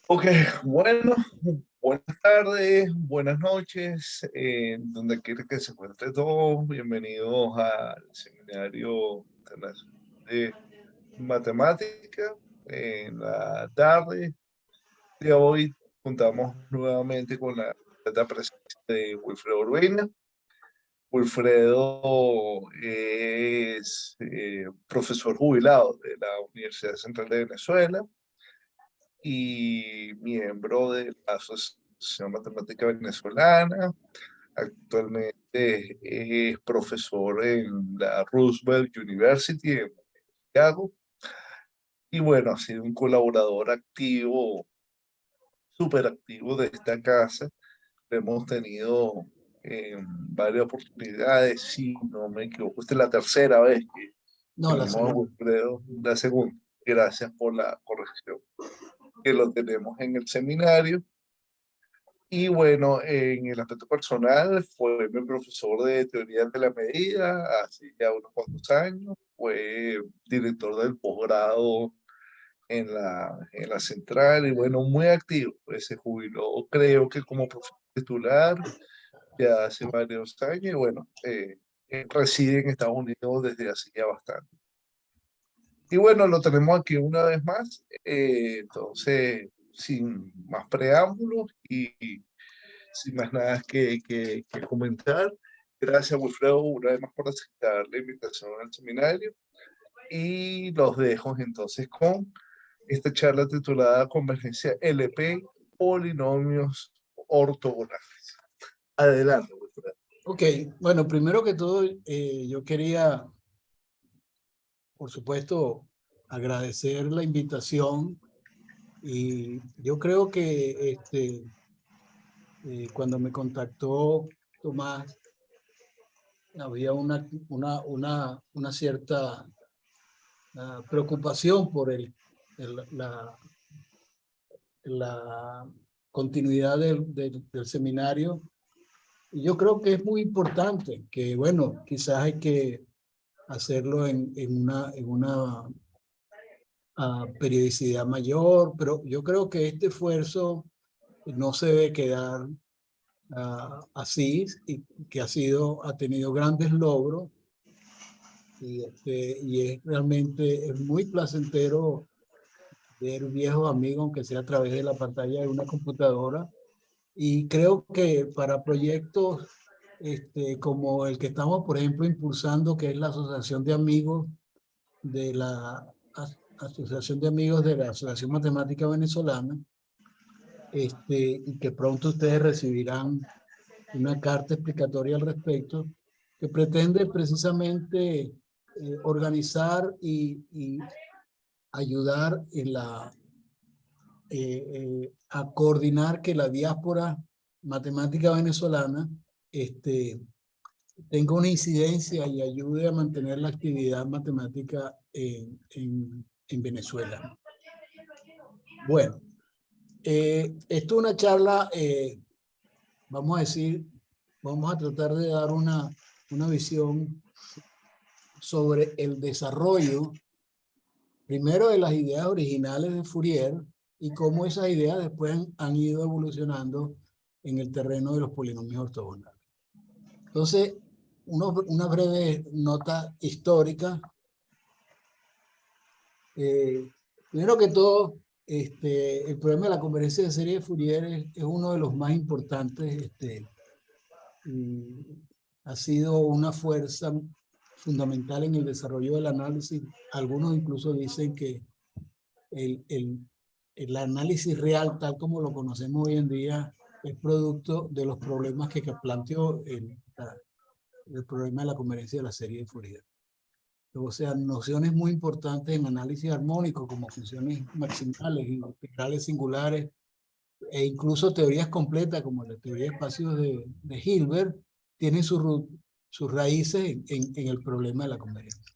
Ok, bueno, buenas tardes, buenas noches, donde quiera que se encuentre todos, bienvenidos al Seminario Internacional de Matemática. En la tarde de hoy contamos nuevamente con la presencia de Wilfredo Urbina. Wilfredo es profesor jubilado de la Universidad Central de Venezuela y miembro de la Asociación Matemática Venezolana. Actualmente es profesor en la Roosevelt University en Chicago. Y bueno, ha sido un colaborador activo, súper activo de esta casa. Lo hemos tenido en varias oportunidades, si no me equivoco. Esta es la tercera vez que No, la tenemos a segunda. Wilfredo, la segunda. Gracias por la corrección. Que lo tenemos en el seminario. Y bueno, en el aspecto personal, fue mi profesor de teoría de la medida hace ya unos cuantos años. Fue director del posgrado en la central y bueno, muy activo. Pues se jubiló, creo que como profesor titular ya hace varios años y bueno, reside en Estados Unidos desde hace ya bastante. Y bueno, lo tenemos aquí una vez más. Entonces, sin más preámbulos y sin más nada que comentar. Gracias, Wilfredo, una vez más por aceptar la invitación al seminario. Y los dejo entonces con esta charla titulada Convergencia LP, polinomios ortogonales. Adelante, Wilfredo. Ok, bueno, primero que todo, yo quería, por supuesto, agradecer la invitación y yo creo que cuando me contactó Tomás, había una cierta preocupación por el- la, la continuidad del seminario. Y yo creo que es muy importante que, bueno, quizás hay que hacerlo en una periodicidad mayor, pero yo creo que este esfuerzo no se debe quedar así, y que ha tenido grandes logros y es realmente es muy placentero ver viejos amigos, aunque sea a través de la pantalla de una computadora. Y creo que para proyectos como el que estamos, por ejemplo, impulsando, que es la Asociación de Amigos de la Asociación de Amigos de la Asociación Matemática Venezolana, y que pronto ustedes recibirán una carta explicatoria al respecto, que pretende precisamente organizar y ayudar a coordinar que la diáspora matemática venezolana tenga una incidencia y ayude a mantener la actividad matemática en Venezuela. Bueno, esto es una charla, vamos a decir, vamos a tratar de dar una visión sobre el desarrollo, primero de las ideas originales de Fourier y cómo esas ideas después han ido evolucionando en el terreno de los polinomios ortogonales. Entonces, una breve nota histórica. Primero que todo, el problema de la convergencia de serie de Fourier es uno de los más importantes. Y ha sido una fuerza fundamental en el desarrollo del análisis. Algunos incluso dicen que el análisis real, tal como lo conocemos hoy en día, es producto de los problemas que planteó el problema de la convergencia de la serie de Fourier. O sea, nociones muy importantes en análisis armónico, como funciones maximales, integrales singulares, e incluso teorías completas, como la teoría de espacios de Hilbert, tienen sus raíces en el problema de la convergencia.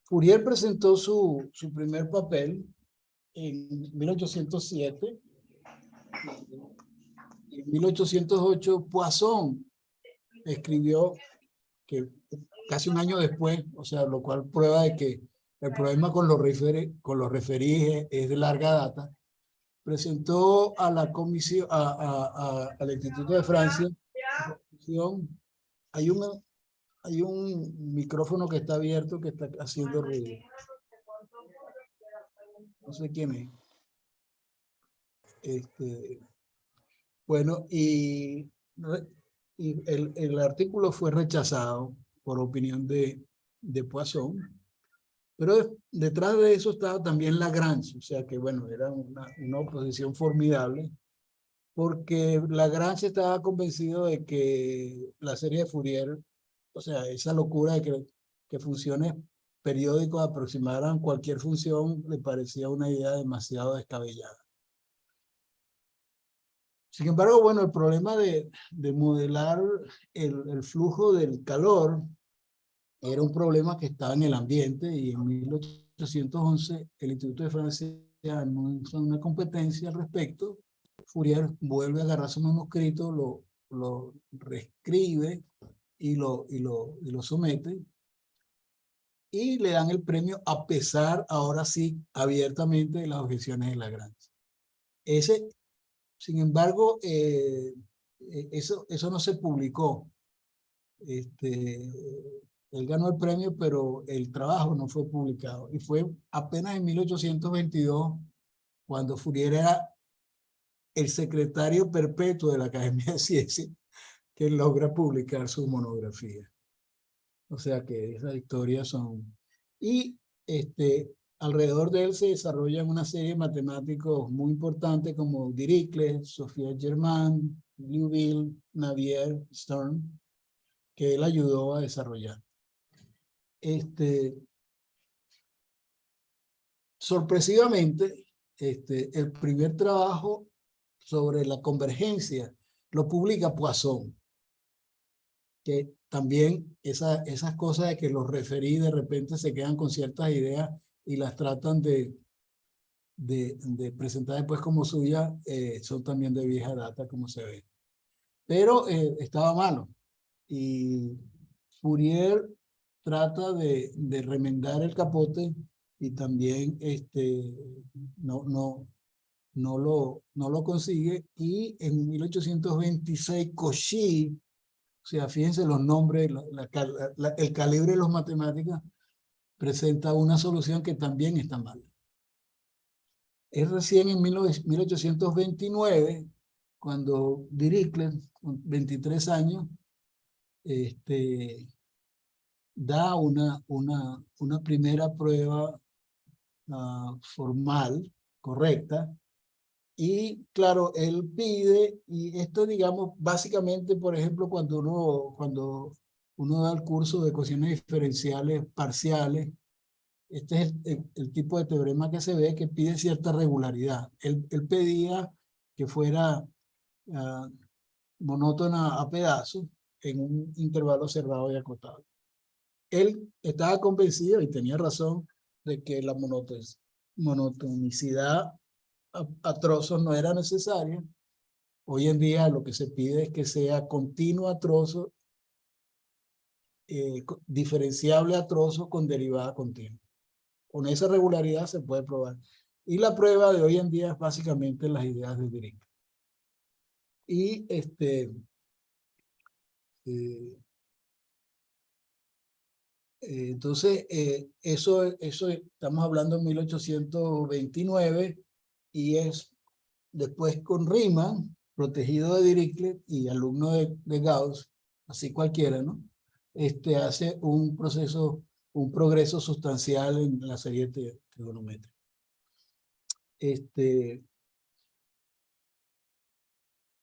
Fourier presentó su primer papel en 1807. En 1808, Poisson escribió, que casi un año después, o sea, lo cual prueba de que el problema con los referís es de larga data. presentó a la comisión, al Instituto de Francia. Hay un micrófono que está abierto que está haciendo ruido. No sé quién es. Bueno, y el artículo fue rechazado por opinión de Poisson, pero detrás de eso estaba también Lagrange, o sea que bueno, era una oposición formidable, porque Lagrange estaba convencido de que la serie de Fourier, o sea, esa locura de que funciones periódicos aproximaran cualquier función, le parecía una idea demasiado descabellada. Sin embargo, bueno, el problema de modelar el flujo del calor era un problema que estaba en el ambiente, y en 1811 el Instituto de Francia anuncia una competencia al respecto. Fourier vuelve a agarrar su manuscrito, lo reescribe y lo somete, y le dan el premio a pesar, ahora sí, abiertamente, de las objeciones de Lagrange. Sin embargo, eso no se publicó. Él ganó el premio, pero el trabajo no fue publicado. Y fue apenas en 1822, cuando Fourier era el secretario perpetuo de la Academia de Ciencias, que logra publicar su monografía. O sea que esas historias son... Y alrededor de él se desarrollan una serie de matemáticos muy importantes como Dirichlet, Sofia Germain, Liouville, Navier, Stern, que él ayudó a desarrollar. Sorpresivamente, el primer trabajo sobre la convergencia lo publica Poisson, que también esas cosas de que los referí de repente se quedan con ciertas ideas y las tratan de presentar después como suya, son también de vieja data, como se ve. Pero estaba malo, y Fourier trata de remendar el capote, y también no lo consigue, y en 1826 Cauchy, o sea, fíjense los nombres, el calibre de los matemáticas, presenta una solución que también está mal. Es recién en 1829, cuando Dirichlet, con 23 años, da una primera prueba formal, correcta, y claro, él pide, y esto digamos, básicamente, por ejemplo, cuando uno da el curso de ecuaciones diferenciales parciales, este es el tipo de teorema que se ve, que pide cierta regularidad. Él pedía que fuera monótona a pedazos en un intervalo cerrado y acotado. Él estaba convencido, y tenía razón, de que la monotonicidad a trozos no era necesaria. Hoy en día lo que se pide es que sea continua a trozos, diferenciable a trozos con derivada continua. Con esa regularidad se puede probar. Y la prueba de hoy en día es básicamente las ideas de Dirichlet. Y entonces, eso estamos hablando en 1829, y es después con Riemann, protegido de Dirichlet y alumno de Gauss, así cualquiera, ¿no? Hace un progreso sustancial en la serie trigonométrica.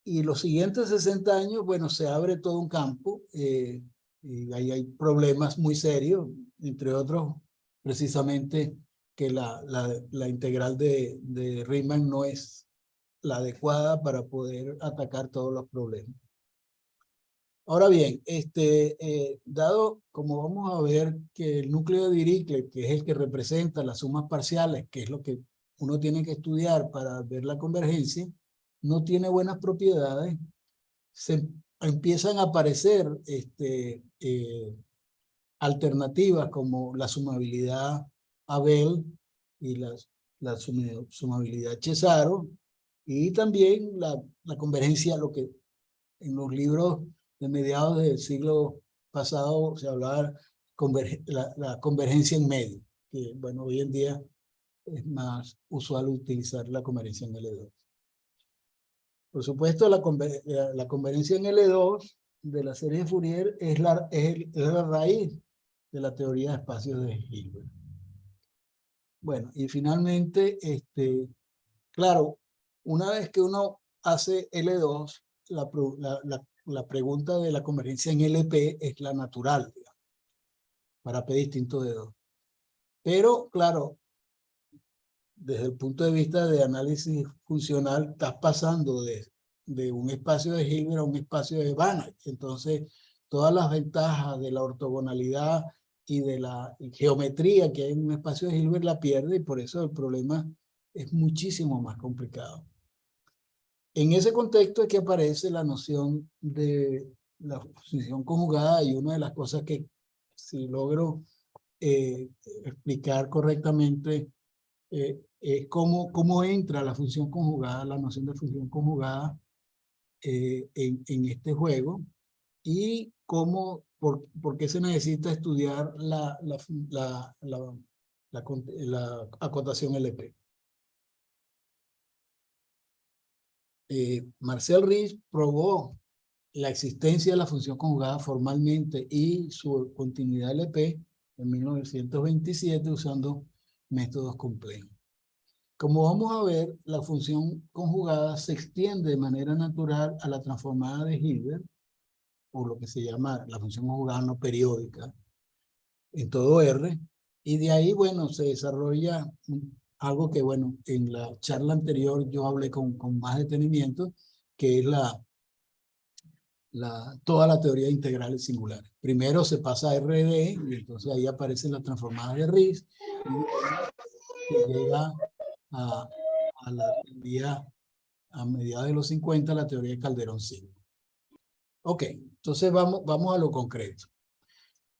Y los siguientes 60 años, bueno, se abre todo un campo, y ahí hay problemas muy serios, entre otros, precisamente, que la integral de Riemann no es la adecuada para poder atacar todos los problemas. Ahora bien, dado, como vamos a ver, que el núcleo de Dirichlet, que es el que representa las sumas parciales, que es lo que uno tiene que estudiar para ver la convergencia, no tiene buenas propiedades, se empiezan a aparecer alternativas como la sumabilidad Abel y la sumabilidad Cesaro, Y también la convergencia, lo que en los libros de mediados del siglo pasado se hablaba la convergencia en medio, que bueno, hoy en día es más usual utilizar la convergencia en L2. Por supuesto, la convergencia en L2 de la serie de Fourier es la raíz de la teoría de espacios de Hilbert. Bueno, y finalmente, claro, una vez que uno hace L2, la pregunta de la convergencia en LP es la natural, digamos, para P distinto de 2. Pero, claro, desde el punto de vista de análisis funcional, estás pasando de un espacio de Hilbert a un espacio de Banach. Entonces, todas las ventajas de la ortogonalidad y de la geometría que hay en un espacio de Hilbert la pierde, y por eso el problema es muchísimo más complicado. En ese contexto es que aparece la noción de la función conjugada, y una de las cosas que, si logro explicar correctamente, es cómo entra la función conjugada, la noción de función conjugada en este juego, y por qué se necesita estudiar la acotación LP. Marcel Ries probó la existencia de la función conjugada formalmente y su continuidad LP en 1927 usando métodos complejos. Como vamos a ver, la función conjugada se extiende de manera natural a la transformada de Hilbert, o lo que se llama la función conjugada no periódica, en todo R, y de ahí, bueno, se desarrolla algo que, bueno, en la charla anterior yo hablé con más detenimiento, que es toda la teoría de integrales singulares. Primero se pasa a RD, y entonces ahí aparecen las transformadas de Ries, y se llega a la teoría, a mediados de los 50, la teoría de Calderón-Zimmer. Ok, entonces vamos a lo concreto.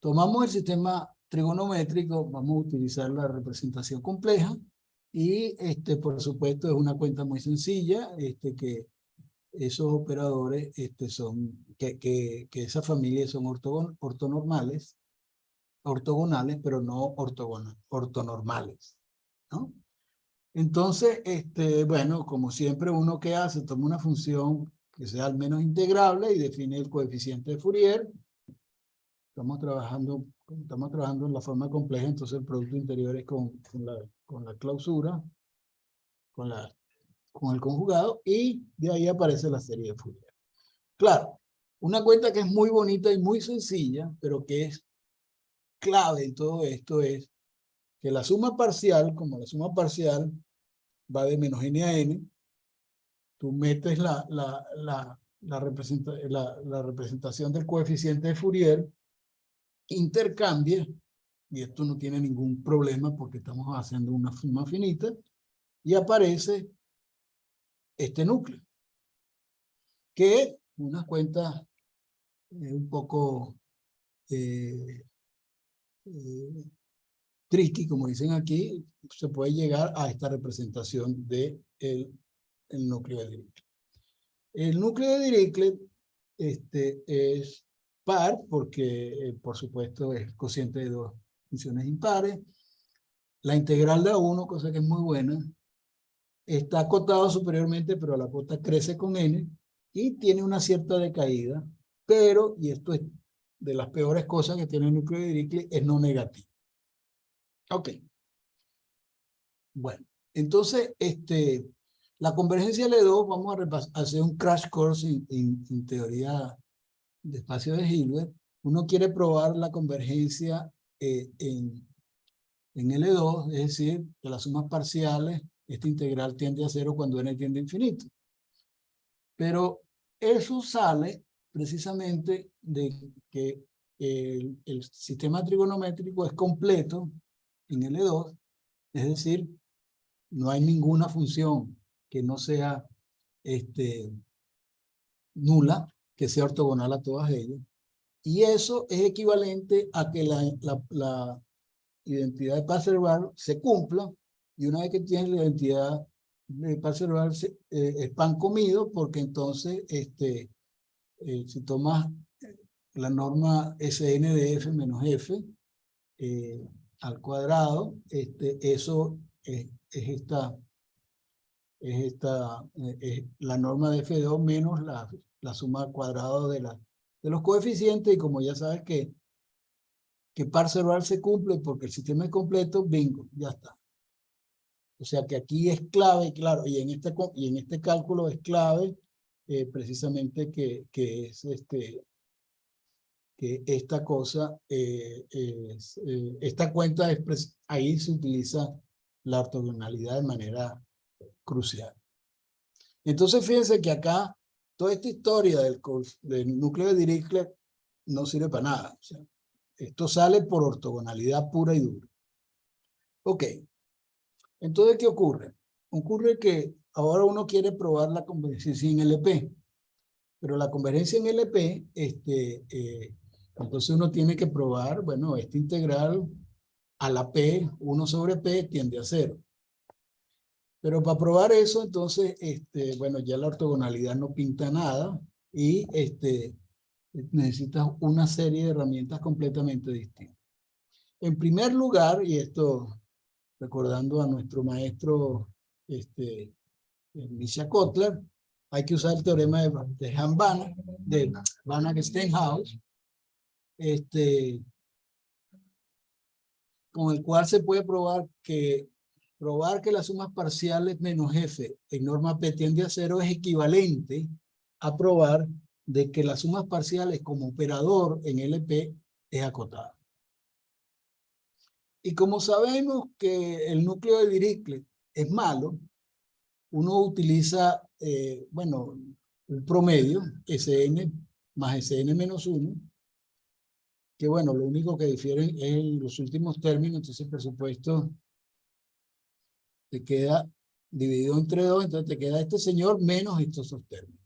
Tomamos el sistema trigonométrico, vamos a utilizar la representación compleja, y por supuesto es una cuenta muy sencilla, que esos operadores que esas familias son ortogonales, pero no ortonormales, ¿no? Entonces, bueno, como siempre, uno que hace, toma una función que sea al menos integrable y define el coeficiente de Fourier. Estamos trabajando en la forma compleja, entonces el producto interior es con la clausura, con el conjugado, y de ahí aparece la serie de Fourier. Claro, una cuenta que es muy bonita y muy sencilla, pero que es clave en todo esto, es que la suma parcial, como la suma parcial va de menos n a n, tú metes la representación del coeficiente de Fourier, intercambia, y esto no tiene ningún problema porque estamos haciendo una suma finita, y aparece este núcleo, que es una cuenta un poco tricky, como dicen aquí. Se puede llegar a esta representación de el núcleo de Dirichlet. El núcleo de Dirichlet es par porque, por supuesto, es cociente de dos funciones impares. La integral de A1, cosa que es muy buena, está acotado superiormente, pero la cota crece con n y tiene una cierta decaída, pero, y esto es de las peores cosas que tiene el núcleo de Dirichlet, es no negativo. Ok. Bueno, entonces, la convergencia L2, vamos a hacer un crash course en teoría de espacio de Hilbert. Uno quiere probar la convergencia en L2, es decir, que las sumas parciales, esta integral tiende a cero cuando n tiende a infinito. Pero eso sale precisamente de que el sistema trigonométrico es completo en L2, es decir, no hay ninguna función que no sea nula, que sea ortogonal a todas ellas. Y eso es equivalente a que la identidad de Passerbar se cumpla, y una vez que tienes la identidad par cerebral es pan comido, porque entonces si tomas la norma Sn de f menos f al cuadrado, eso es la norma de F2 menos la suma al cuadrado de los coeficientes, y como ya sabes que par cerebral se cumple porque el sistema es completo, bingo, ya está. O sea que aquí es clave, claro, y en este cálculo es clave precisamente que esta cosa, esta cuenta, ahí se utiliza la ortogonalidad de manera crucial. Entonces fíjense que acá toda esta historia del núcleo de Dirichlet no sirve para nada. O sea, esto sale por ortogonalidad pura y dura. Ok. Entonces, ¿qué ocurre? Ocurre que ahora uno quiere probar la convergencia en LP. Pero la convergencia en LP, entonces uno tiene que probar, bueno, esta integral a la P, 1 sobre P, tiende a 0. Pero para probar eso, entonces, bueno, ya la ortogonalidad no pinta nada y necesitas una serie de herramientas completamente distintas. En primer lugar, y esto recordando a nuestro maestro Misha Kotler, hay que usar el teorema de Han-Banach, de Banach-Steinhaus, con el cual se puede probar que las sumas parciales menos f en norma P tiende a 0 es equivalente a probar de que las sumas parciales como operador en LP es acotada. Y como sabemos que el núcleo de Dirichlet es malo, uno utiliza, bueno, un promedio, Sn más Sn menos 1, que bueno, lo único que difieren es los últimos términos, entonces por supuesto te queda dividido entre 2, entonces te queda este señor menos estos dos términos.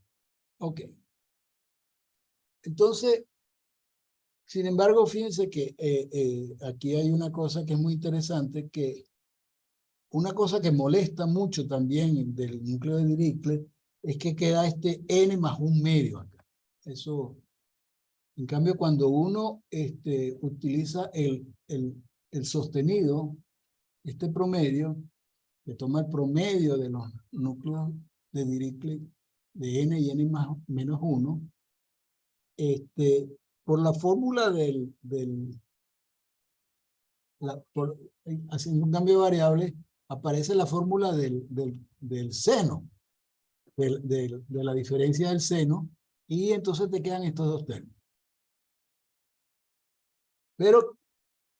Ok. Entonces, sin embargo, fíjense que aquí hay una cosa que es muy interesante, que una cosa que molesta mucho también del núcleo de Dirichlet es que queda este n más un medio acá. Eso, en cambio, cuando uno utiliza el sostenido, este promedio, que toma el promedio de los núcleos de Dirichlet de n y n más menos 1, por la fórmula haciendo un cambio de variable, aparece la fórmula del seno, de la diferencia del seno, y entonces te quedan estos dos términos. Pero,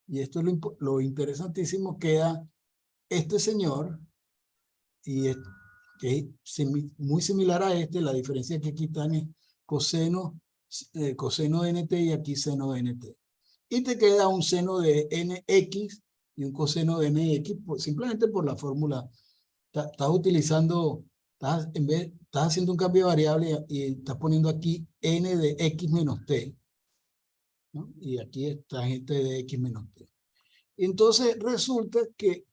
y esto es lo interesantísimo, queda este señor, y que es muy similar a la diferencia que aquí están es coseno de nt y aquí seno de nt. Y te queda un seno de nx y un coseno de nx, simplemente por la fórmula. Estás utilizando, estás haciendo un cambio de variable y estás poniendo aquí n de x menos t, ¿no? Y aquí está tangente de x menos t. Entonces resulta que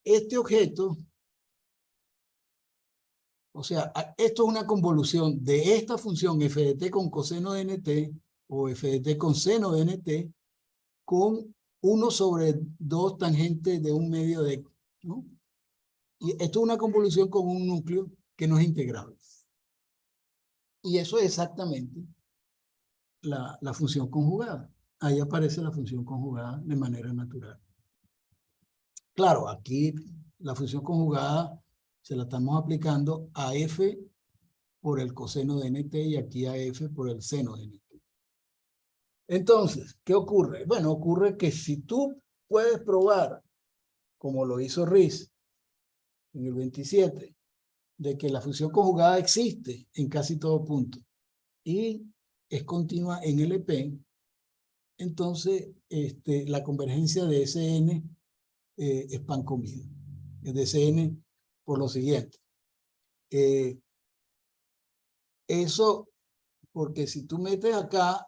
este objeto, o sea, esto es una convolución de esta función f de t con coseno de nt o f de t con seno de nt con 1 sobre 2 tangente de un medio de x, ¿no? Y esto es una convolución con un núcleo que no es integrable. Y eso es exactamente la función conjugada. Ahí aparece la función conjugada de manera natural. Claro, aquí la función conjugada se la estamos aplicando a f por el coseno de nt y aquí a f por el seno de nt. Entonces, ¿qué ocurre? Bueno, ocurre que si tú puedes probar, como lo hizo Riz en el 27, de que la función conjugada existe en casi todo punto y es continua en LP, entonces la convergencia de Sn es pan comido. Es de Sn por lo siguiente. Eso, porque si tú metes acá,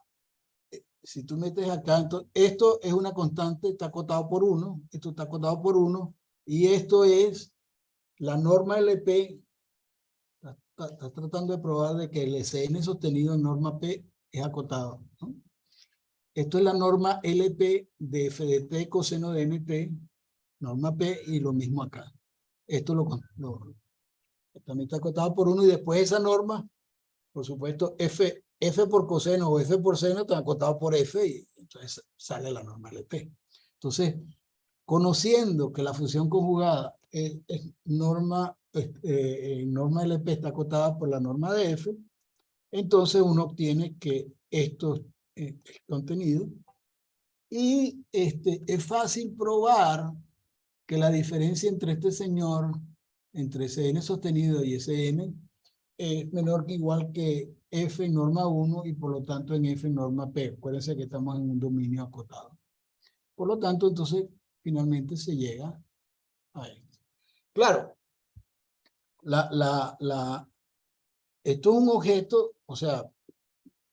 entonces, esto es una constante, está acotado por 1, esto está acotado por 1, y esto es la norma LP está tratando de probar de que el SN sostenido en norma P es acotado, ¿no? Esto es la norma LP de f de t coseno de nt, norma P, y lo mismo acá. Esto también está acotado por 1, y después esa norma, por supuesto, f por coseno o f por seno está acotado por f, y entonces sale la norma LP. Entonces, conociendo que la función conjugada norma LP está acotada por la norma de f, entonces uno obtiene que esto es contenido, y es fácil probar que la diferencia entre este señor, entre Sn sostenido y Sn, es menor que igual que f en norma 1 y por lo tanto en f en norma P. Acuérdense que estamos en un dominio acotado. Por lo tanto, entonces, finalmente se llega a esto. Claro, esto es un objeto, o sea,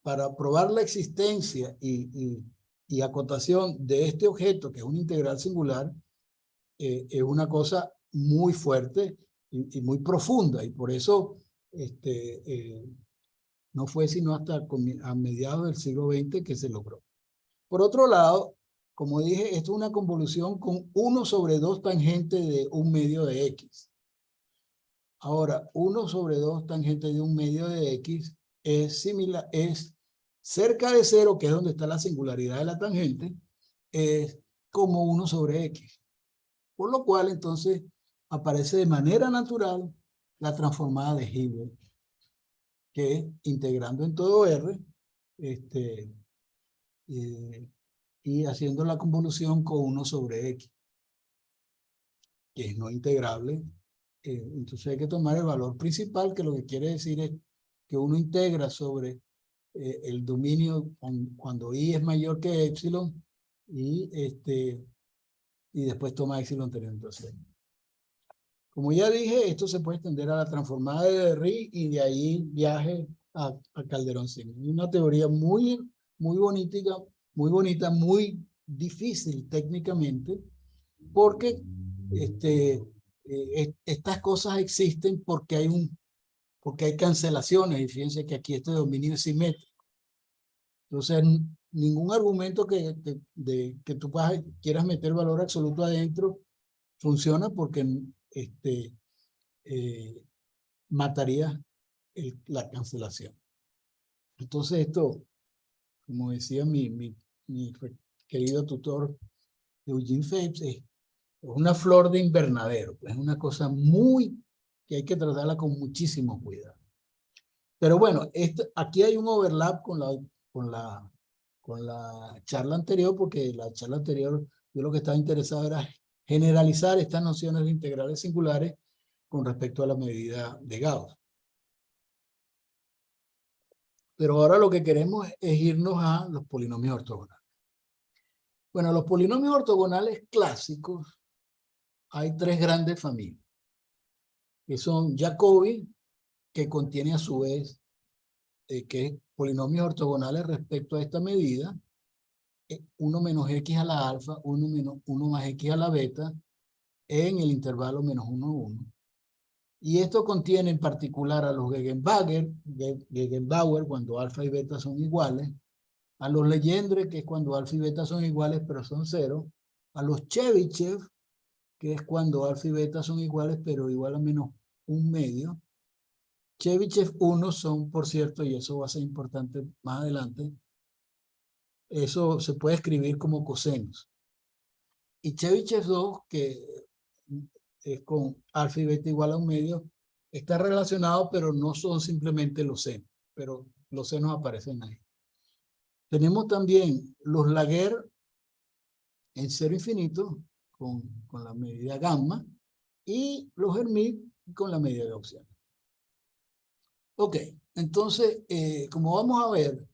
para probar la existencia y acotación de este objeto, que es una integral singular, es una cosa muy fuerte y muy profunda, y por eso no fue sino hasta a mediados del siglo XX que se logró. Por otro lado, como dije, esto es una convolución con 1 sobre 2 tangente de 1 medio de x. Ahora, 1 sobre 2 tangente de 1 medio de x es similar, es cerca de 0, que es donde está la singularidad de la tangente, es como 1 sobre x. Por lo cual, entonces, aparece de manera natural la transformada de Hilbert, que integrando en todo R, y haciendo la convolución con 1 sobre x, que es no integrable. Entonces hay que tomar el valor principal, que lo que quiere decir es que uno integra sobre el dominio cuando i es mayor que epsilon, y después toma epsilon teniendo a 0. Como ya dije, esto se puede extender a la transformada de Derry y de ahí viaje a Calderón-Simons. Una teoría muy bonita, muy difícil técnicamente, porque estas cosas existen porque hay cancelaciones, y fíjense que aquí este dominio es simétrico. Entonces, ningún argumento que tú quieras meter valor absoluto adentro funciona, porque mataría la cancelación. Entonces esto, como decía mi querido tutor Eugene Phelps, es una flor de invernadero. Es una cosa que hay que tratarla con muchísimo cuidado. Pero bueno, aquí hay un overlap con la charla anterior, porque la charla anterior yo lo que estaba interesado era generalizar estas nociones de integrales singulares con respecto a la medida de Gauss. Pero ahora lo que queremos es irnos a los polinomios ortogonales. Bueno, los polinomios ortogonales clásicos, hay 3 grandes familias, que son Jacobi, que contiene a su vez que es polinomios ortogonales respecto a esta medida, 1 menos x a la alfa, 1 más x a la beta, en el intervalo menos 1, 1. Y esto contiene en particular a los Gegenbauer, cuando alfa y beta son iguales, a los Legendre, que es cuando alfa y beta son iguales pero son 0, a los Chebyshev, que es cuando alfa y beta son iguales pero igual a menos 1 medio. Chebyshev 1 son, por cierto, y eso va a ser importante más adelante, eso se puede escribir como cosenos. Y Chebyshev 2, que es con alfa y beta igual a 1 medio, está relacionado, pero no son simplemente los senos, pero los senos aparecen ahí. Tenemos también los Laguerre en 0 infinito, con la medida gamma, y los Hermite con la medida gaussiana. Ok, entonces, como vamos a ver,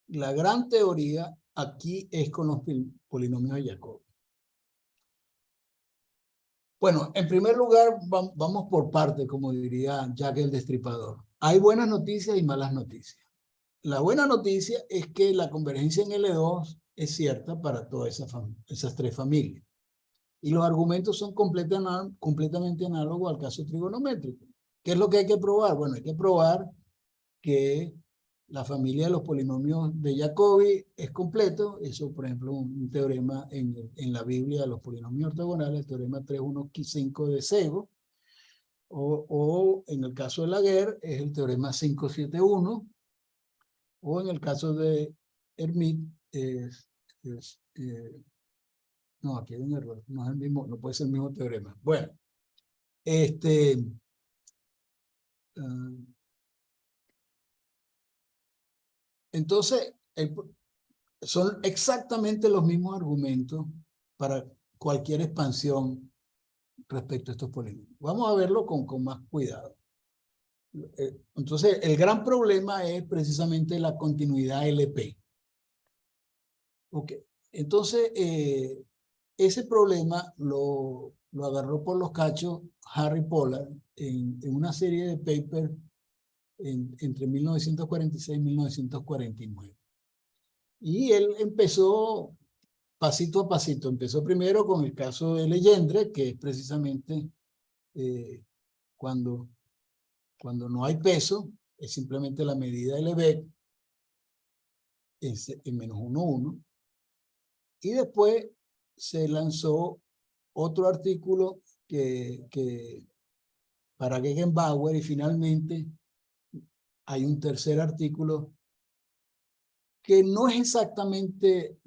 la gran teoría aquí es con los polinomios de Jacobi. Bueno, en primer lugar, vamos por partes, como diría Jack el Destripador. Hay buenas noticias y malas noticias. La buena noticia es que la convergencia en L2 es cierta para todas esas 3 familias. Y los argumentos son completamente análogos al caso trigonométrico. ¿Qué es lo que hay que probar? Bueno, hay que probar que la familia de los polinomios de Jacobi es completo. Eso, por ejemplo, un teorema en la Biblia de los polinomios ortogonales, el teorema 315 de Sego, o en el caso de Laguerre es el teorema 571, o en el caso de Hermite no, aquí hay un error, no es el mismo, no puede ser el mismo teorema. Bueno, entonces, son exactamente los mismos argumentos para cualquier expansión respecto a estos polinomios. Vamos a verlo con más cuidado. Entonces, el gran problema es precisamente la continuidad LP. Ok, entonces, ese problema lo agarró por los cachos Harry Pollard en una serie de papers entre 1946 y 1949. Y él empezó pasito a pasito. Empezó primero con el caso de Legendre, que es precisamente cuando no hay peso, es simplemente la medida de Lebesgue en menos 1,1. Y después se lanzó otro artículo para Gegenbauer, y finalmente hay un tercer artículo que no es exactamente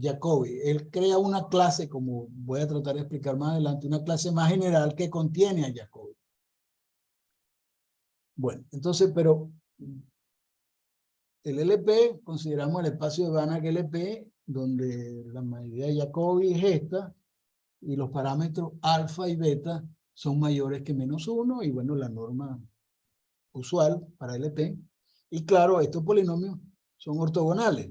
Jacobi. Él crea una clase, como voy a tratar de explicar más adelante, una clase más general que contiene a Jacobi. Bueno, entonces, pero el LP, consideramos el espacio de Banach LP, donde la medida de Jacobi es esta, y los parámetros alfa y beta son mayores que -1, y bueno, la norma usual para LP. Y claro, estos polinomios son ortogonales,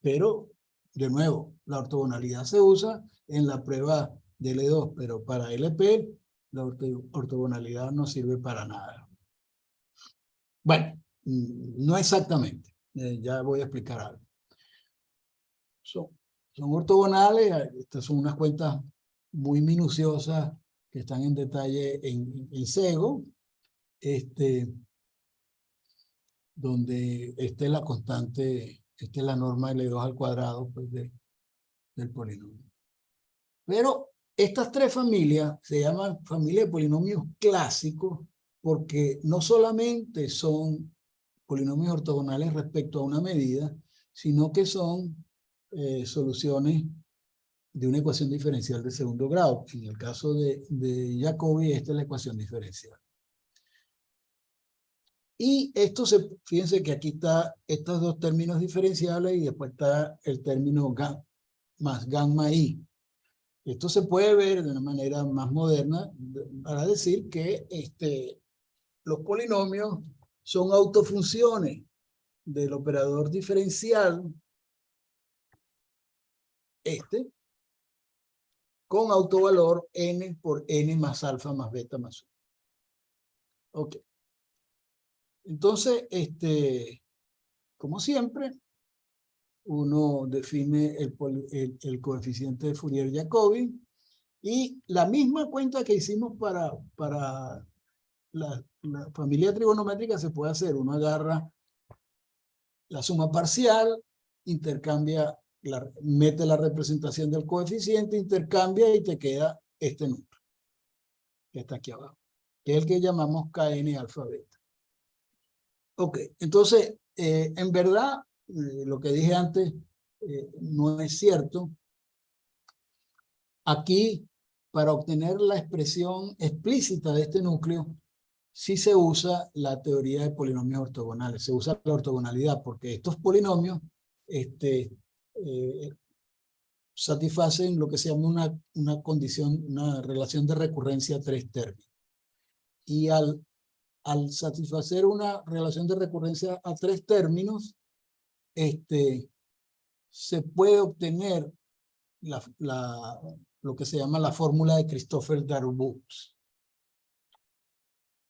pero de nuevo, la ortogonalidad se usa en la prueba de L2, pero para LP la ortogonalidad no sirve para nada. Bueno, no exactamente, ya voy a explicar algo. Son ortogonales, estas son unas cuentas muy minuciosas que están en detalle en Sego, donde esta es la constante, esta es la norma L2 al cuadrado pues, del polinomio. Pero estas tres familias se llaman familias de polinomios clásicos porque no solamente son polinomios ortogonales respecto a una medida, sino que son soluciones de una ecuación diferencial de segundo grado. En el caso de Jacobi, esta es la ecuación diferencial. Y esto fíjense que aquí está estos dos términos diferenciales y después está el término más gamma i. Esto se puede ver de una manera más moderna para decir que los polinomios son autofunciones del operador diferencial con autovalor n por n más alfa más beta más 1. Ok. Entonces, como siempre, uno define el coeficiente de Fourier-Jacobi y la misma cuenta que hicimos para la familia trigonométrica se puede hacer. Uno agarra la suma parcial, intercambia, mete la representación del coeficiente, intercambia y te queda este número que está aquí abajo, que es el que llamamos Kn alfa beta. Ok, entonces, en verdad, lo que dije antes no es cierto. Aquí, para obtener la expresión explícita de este núcleo, sí se usa la teoría de polinomios ortogonales, se usa la ortogonalidad, porque estos polinomios satisfacen lo que se llama una condición, una relación de recurrencia a tres términos. Y al satisfacer una relación de recurrencia a tres términos, se puede obtener lo que se llama la fórmula de Christoffel-Darboux,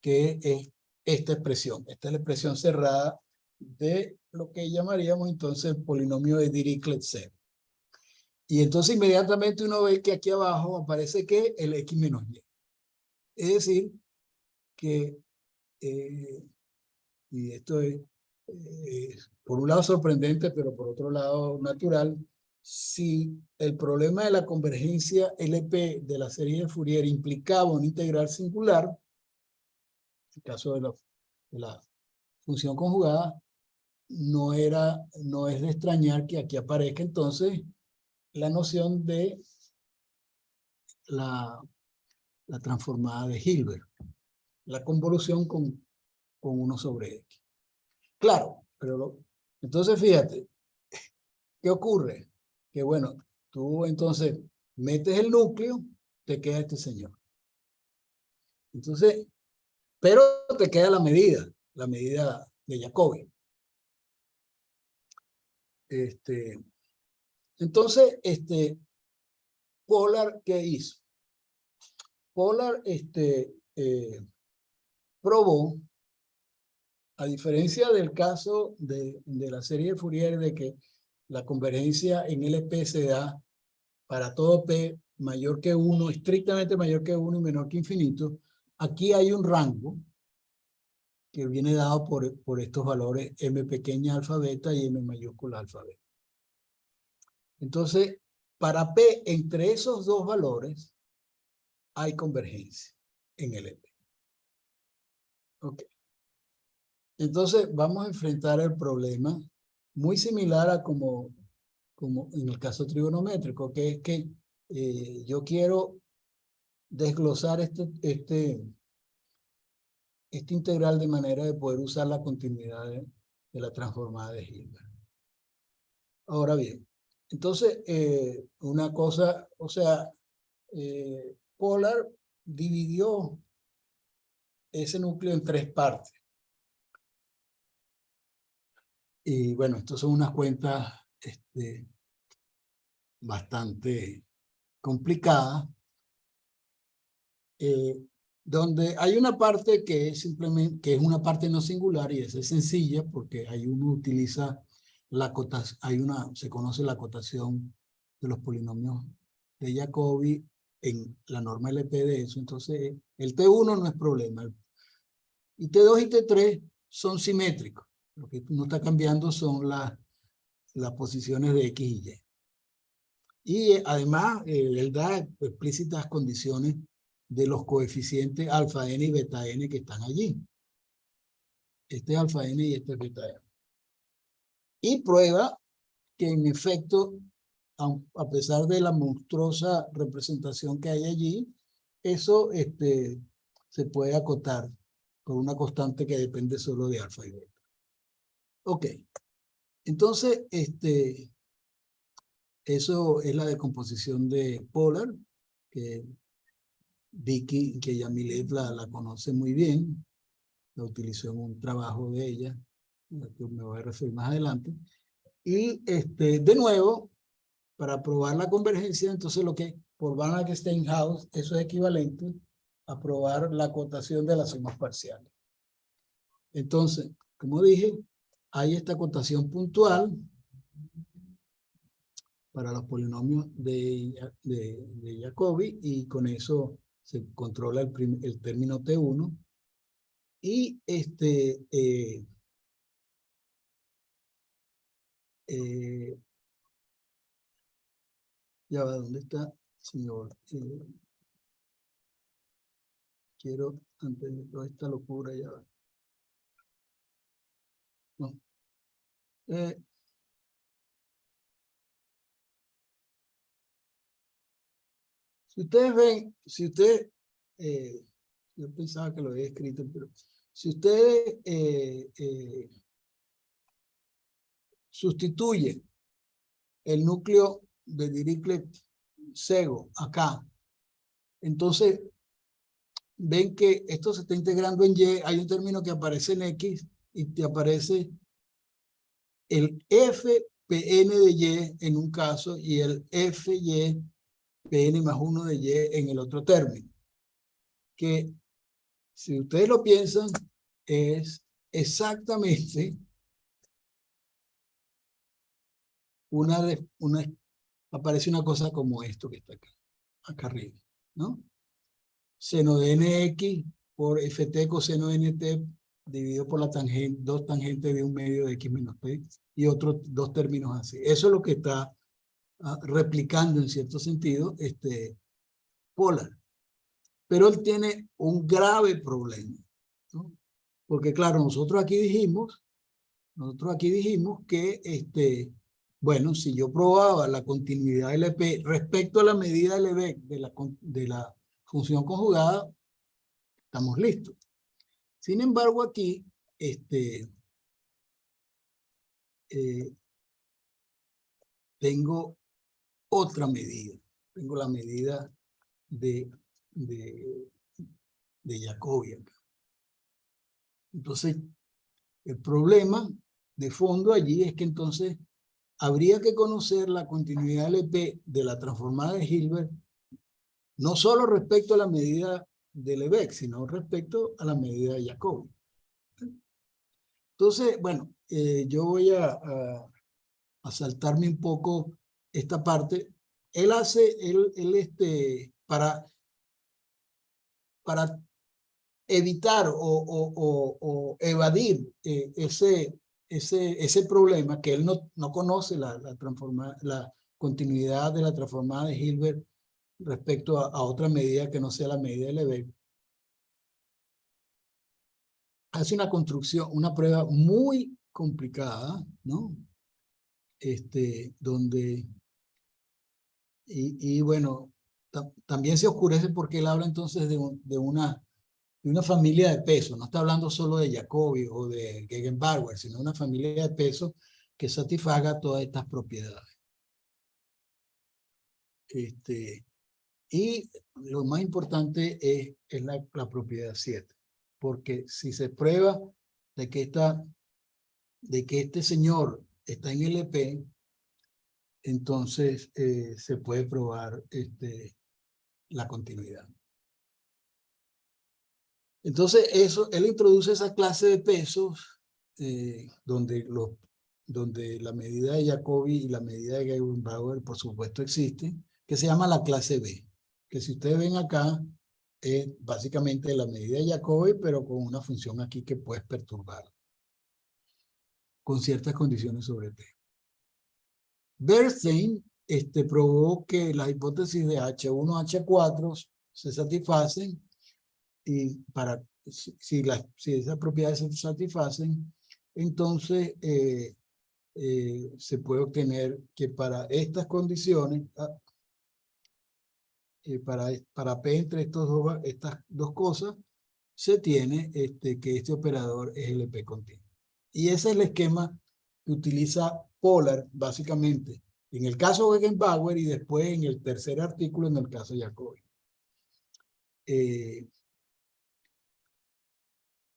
que es esta expresión. Esta es la expresión cerrada de lo que llamaríamos entonces el polinomio de Dirichlet-Zev. Y entonces inmediatamente uno ve que aquí abajo aparece que el X menos Y. Es decir, que, y esto es por un lado sorprendente, pero por otro lado natural, si el problema de la convergencia LP de la serie de Fourier implicaba una integral singular, en el caso de la función conjugada, no es de extrañar que aquí aparezca entonces la noción de la transformada de Hilbert, la convolución con 1 sobre X. Claro, pero entonces fíjate, ¿qué ocurre? Que bueno, tú entonces metes el núcleo, te queda este señor. Entonces, pero te queda la medida de Jacobi. Entonces, Pollard, ¿qué hizo? Pollard probó, a diferencia del caso de la serie de Fourier, de que la convergencia en LP se da para todo P mayor que 1, estrictamente mayor que 1 y menor que infinito, aquí hay un rango que viene dado por estos valores m pequeña alfa beta y m mayúscula alfa beta. Entonces, para P entre esos dos valores hay convergencia en LP. Ok. Entonces, vamos a enfrentar el problema muy similar a como en el caso trigonométrico, que es que yo quiero desglosar este integral de manera de poder usar la continuidad de la transformada de Hilbert. Ahora bien, entonces, una cosa, o sea, Pollard dividió ese núcleo en 3 partes. Y bueno, estas son unas cuentas bastante complicadas, donde hay una parte que es simplemente, que es una parte no singular, y esa es sencilla porque ahí uno utiliza la cotación, se conoce la cotación de los polinomios de Jacobi en la norma LP de eso. Entonces el T1 no es problema, y T2 y T3 son simétricos. Lo que no está cambiando son las posiciones de X y Y. Y además, él da explícitas condiciones de los coeficientes alfa n y beta n que están allí. Este es alfa n y este es beta n. Y prueba que en efecto, a pesar de la monstruosa representación que hay allí, eso se puede acotar por una constante que depende solo de alfa y beta. Ok. Entonces, eso es la decomposición de Pollard, que Vicky, que Yamilet la conoce muy bien, la utilizó en un trabajo de ella, que me voy a referir más adelante. Y de nuevo, para probar la convergencia, entonces lo que por Van Steinhaus, eso es equivalente a probar la acotación de las sumas parciales. Entonces, como dije, hay esta acotación puntual para los polinomios de Jacobi, y con eso se controla el término T1. Y ya va, ¿dónde está, señor? Quiero, antes de toda esta locura, ya va. No. Si ustedes ven, yo pensaba que lo había escrito, pero si ustedes sustituyen el núcleo de Dirichlet-Sego acá, entonces ven que esto se está integrando en Y, hay un término que aparece en X y te aparece el FPN de Y en un caso y el FY PN más 1 de Y en el otro término. Que si ustedes lo piensan, es exactamente una aparece una cosa como esto que está acá arriba, ¿no? Seno de nx por ft coseno de nt dividido por la tangente, dos tangentes de un medio de x menos p y otros dos términos así. Eso es lo que está replicando en cierto sentido Pollard. Pero él tiene un grave problema, ¿no? Porque claro, nosotros aquí dijimos que, bueno, si yo probaba la continuidad LP respecto a la medida LB de la función conjugada, estamos listos. Sin embargo, aquí, tengo otra medida. Tengo la medida de Jacobi acá. Entonces, el problema de fondo allí es que entonces habría que conocer la continuidad LP de la transformada de Hilbert, no solo respecto a la medida de Lebesgue, sino respecto a la medida de Jacobi. Entonces, bueno, yo voy a saltarme un poco esta parte. Él hace, para evitar o evadir ese problema, que él no conoce la continuidad de la transformada de Hilbert respecto a otra medida que no sea la medida de Lebesgue, hace una construcción, una prueba muy complicada, ¿no? Donde, y bueno, también se oscurece porque él habla entonces de una familia de pesos. No está hablando solo de Jacobi o de Gegenbauer, sino una familia de pesos que satisfaga todas estas propiedades. Y lo más importante es la propiedad 7, porque si se prueba de que este señor está en LP, entonces se puede probar la continuidad. Entonces él introduce esa clase de pesos donde la medida de Jacobi y la medida de Gegenbauer por supuesto existen, que se llama la clase B, que si ustedes ven acá es básicamente la medida de Jacobi, pero con una función aquí que puedes perturbar con ciertas condiciones sobre T. Bernstein probó que las hipótesis de H1 H4 se satisfacen, y si esas propiedades se satisfacen, entonces se puede obtener que para estas condiciones, para P entre estas dos cosas, se tiene que este operador es LP continuo. Y ese es el esquema que utiliza Pollard, básicamente, en el caso de Gegenbauer y después en el tercer artículo en el caso de Jacobi.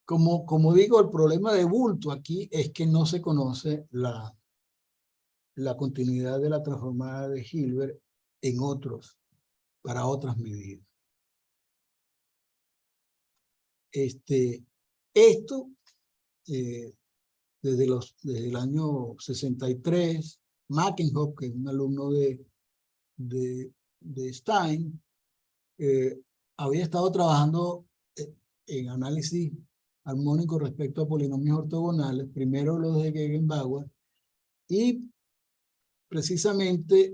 Como digo, el problema de bulto aquí es que no se conoce la continuidad de la transformada de Hilbert para otras medidas. Esto, desde el año 63, Mackenhoff, que es un alumno de Stein, había estado trabajando en análisis armónico respecto a polinomios ortogonales, primero los de Gegenbauer, y precisamente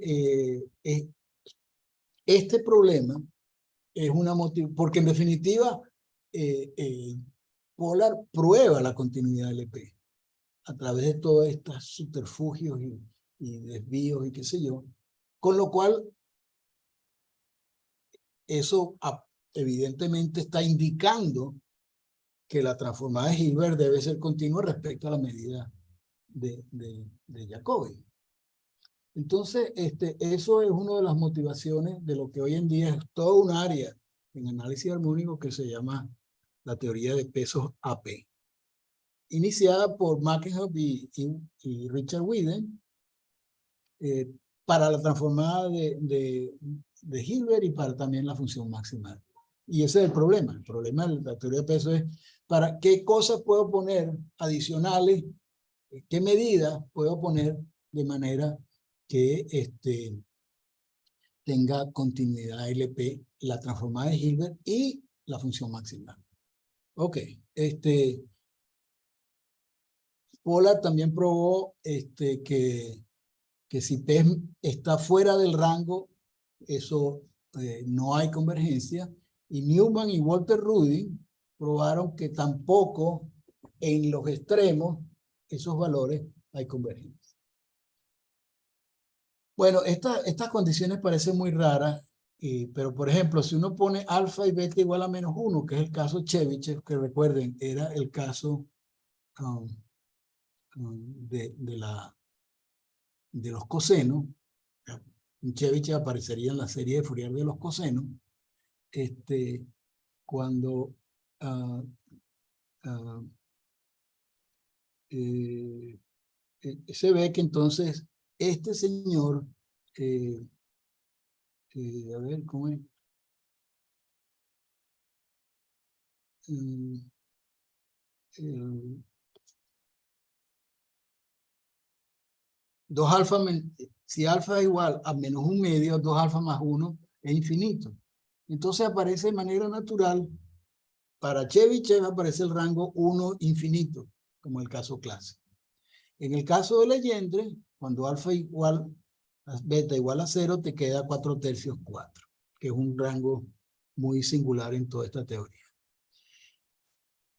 este problema es porque en definitiva Pollard prueba la continuidad LP a través de todos estos subterfugios y desvíos y qué sé yo, con lo cual eso evidentemente está indicando que la transformada de Hilbert debe ser continua respecto a la medida de Jacobi. Entonces, eso es una de las motivaciones de lo que hoy en día es todo un área en análisis armónico que se llama la teoría de pesos AP, iniciada por Mackenhoff y Richard Whedon para la transformada de Hilbert y para también la función maximal. Y ese es el problema. El problema de la teoría de pesos es para qué cosas puedo poner adicionales, qué medidas puedo poner de manera que tenga continuidad LP, la transformada de Hilbert y la función maximal. Ok, Pollard también probó que si P está fuera del rango, eso no hay convergencia. Y Newman y Walter Rudin probaron que tampoco en los extremos, esos valores, hay convergencia. Bueno, estas condiciones parecen muy raras, pero por ejemplo, si uno pone alfa y beta igual a -1, que es el caso Chebyshev, que recuerden, era el caso de los cosenos, en Chebyshev aparecería en la serie de Fourier de los cosenos, cuando se ve que entonces este señor, a ver, ¿cómo es? Si alfa es igual a -1/2, 2 alfa más 1 es infinito. Entonces aparece de manera natural, para Chebyshev aparece el rango 1 infinito, como el caso clásico. En el caso de Legendre, cuando beta igual a 0, te queda 4/3, 4, que es un rango muy singular en toda esta teoría.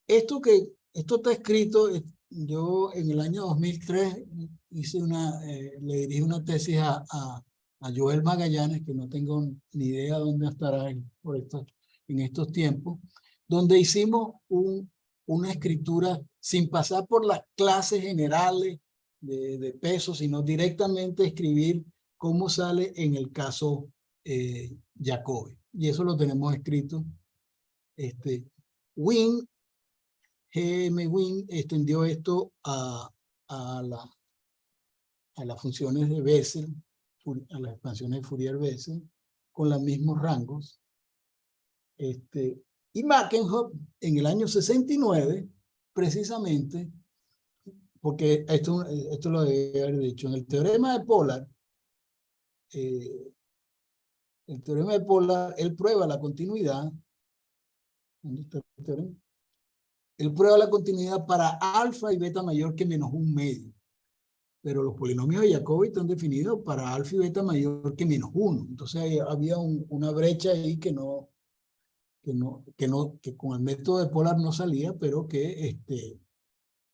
Esto está escrito, yo en el año 2003 le dirigí una tesis a Joel Magallanes, que no tengo ni idea dónde estará en estos tiempos, donde hicimos una escritura sin pasar por las clases generales de peso, sino directamente escribir cómo sale en el caso Jacobi. Y eso lo tenemos escrito. GM Wing extendió esto a las funciones de Bessel, a las expansiones de Fourier-Bessel, con los mismos rangos. Y Mackenhoff, en el año 69, precisamente, porque esto lo debe haber dicho, en el teorema de Pollard, él prueba la continuidad. ¿Dónde está el teorema? Él prueba la continuidad para alfa y beta mayor que -1/2. Pero los polinomios de Jacobi están definidos para alfa y beta mayor que -1. Entonces había una brecha ahí que con el método de Pollard no salía, pero que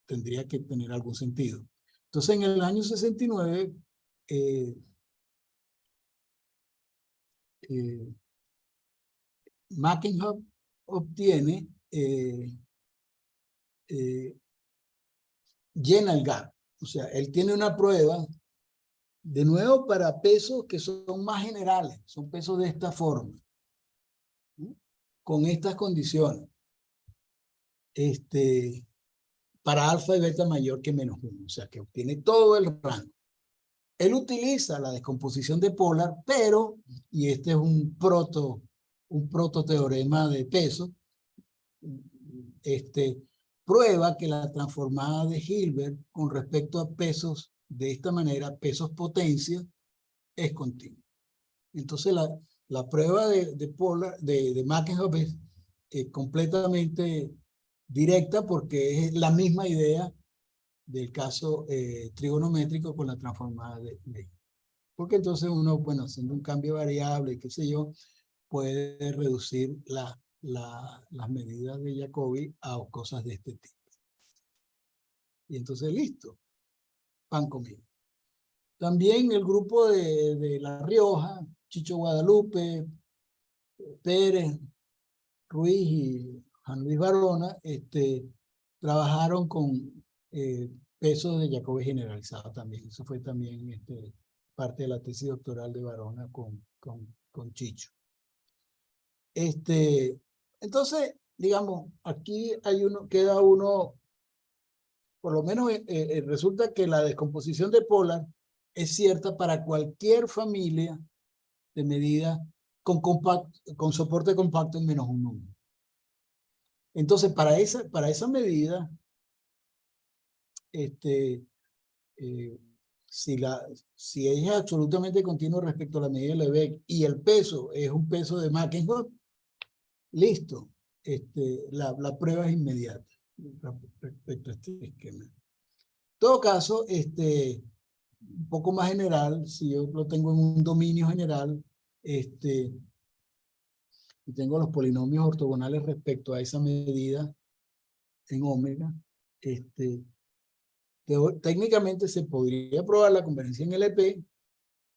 tendría que tener algún sentido. Entonces en el año 69, Mackenhoff obtiene, llena el gap. O sea, él tiene una prueba, de nuevo, para pesos que son más generales, son pesos de esta forma, ¿no? Con estas condiciones, para alfa y beta mayor que -1, o sea, que obtiene todo el rango. Él utiliza la descomposición de Pollard, pero, y este es un proto teorema de peso, prueba que la transformada de Hilbert con respecto a pesos de esta manera, pesos potencia, es continua. Entonces la prueba de Pollard, de Mackenhoff, es completamente directa, porque es la misma idea del caso trigonométrico con la transformada de Hilbert. Porque entonces uno, bueno, haciendo un cambio variable, qué sé yo, puede reducir las medidas de Jacobi a cosas de este tipo. Y entonces listo, pan comido. También el grupo de La Rioja, Chicho Guadalupe, Pérez, Ruiz y Juan Luis Barona, trabajaron con pesos de Jacobi generalizado también. Eso fue también parte de la tesis doctoral de Barona con Chicho. Entonces, digamos, aquí queda uno, por lo menos resulta que la descomposición de Pollard es cierta para cualquier familia de medidas con soporte compacto en -1. Entonces, para esa medida, si es absolutamente continuo respecto a la medida de Lebesgue y el peso es un peso de Mandelbrot, listo, la prueba es inmediata respecto a este esquema. En todo caso, un poco más general, si yo lo tengo en un dominio general, y tengo los polinomios ortogonales respecto a esa medida en omega, técnicamente se podría probar la convergencia en LP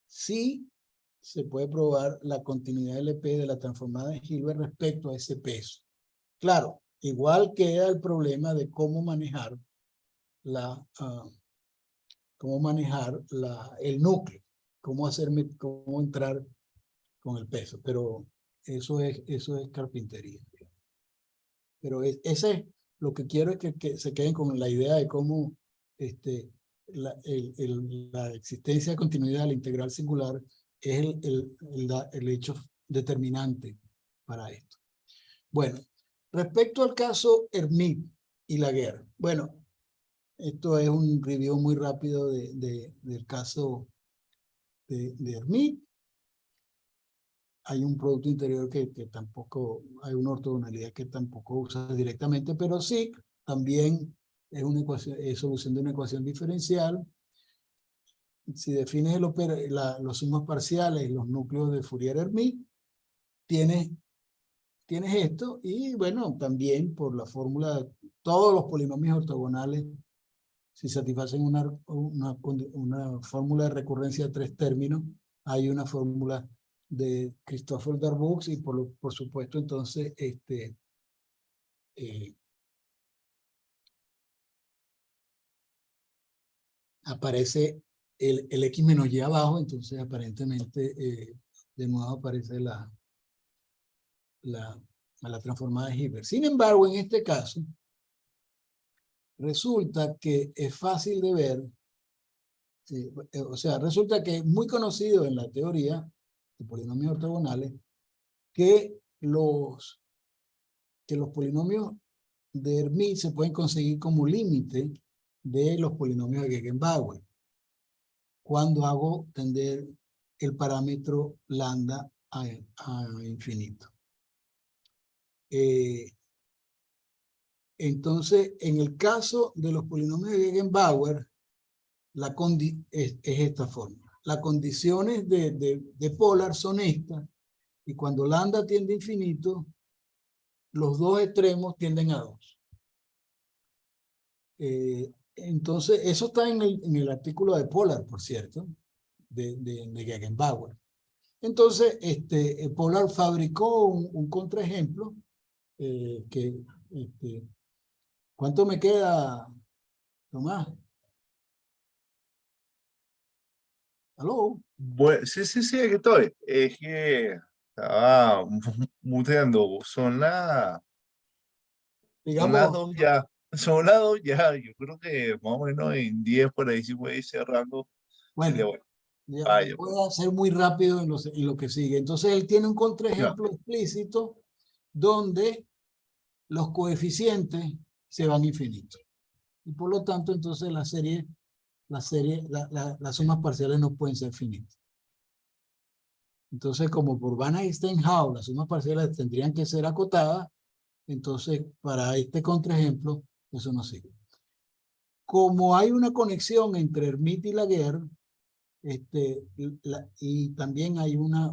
si se puede probar la continuidad LP de la transformada de Hilbert respecto a ese peso. Claro, igual queda el problema de cómo manejar el núcleo, cómo entrar con el peso, pero eso es carpintería. Pero ese es lo que quiero, es que se queden con la idea de cómo la existencia de continuidad de la integral singular es el hecho determinante para esto. Bueno, respecto al caso Hermite y Laguerre, bueno, esto es un review muy rápido del caso de Hermite. Hay un producto interior que tampoco, hay una ortogonalidad que tampoco usa directamente, pero sí, también es una ecuación, es solución de una ecuación diferencial. Si defines los sumas parciales y los núcleos de Fourier-Hermite, tienes esto, y bueno, también por la fórmula, todos los polinomios ortogonales, si satisfacen una fórmula de recurrencia de 3 términos, hay una fórmula de Christopher Darboux, y por supuesto entonces aparece el X menos Y abajo, entonces aparentemente de nuevo aparece la transformada de Hilbert. Sin embargo, en este caso, resulta que es fácil de ver, o sea, resulta que es muy conocido en la teoría de polinomios ortogonales que los polinomios de Hermite se pueden conseguir como límite de los polinomios de Gegenbauer cuando hago tender el parámetro lambda a infinito. Entonces, en el caso de los polinomios de Gegenbauer, es esta fórmula. Las condiciones de Polar son estas, y cuando lambda tiende a infinito, los dos extremos tienden a 2. Entonces, eso está en el artículo de Polar, por cierto, de Gegenbauer. Entonces, Polar fabricó un contraejemplo ¿cuánto me queda, Tomás? ¿Aló? Bueno, sí, aquí estoy. Es que estaba muteando. Son las Digamos, 2 ya. Son las 2 ya. Yo creo que más o menos en 10 por ahí sí voy a ir cerrando. bueno, Bueno, ya vaya, pues. voy a ser muy rápido en lo que sigue. Entonces, él tiene un Ya. contraejemplo explícito donde los coeficientes se van infinitos. Y por lo tanto, entonces las sumas parciales no pueden ser finitas. Entonces, como por Van Eyck-Steinhauer las sumas parciales tendrían que ser acotadas, entonces para este contraejemplo eso no sirve. Como hay una conexión entre Hermite y Laguerre, y también hay una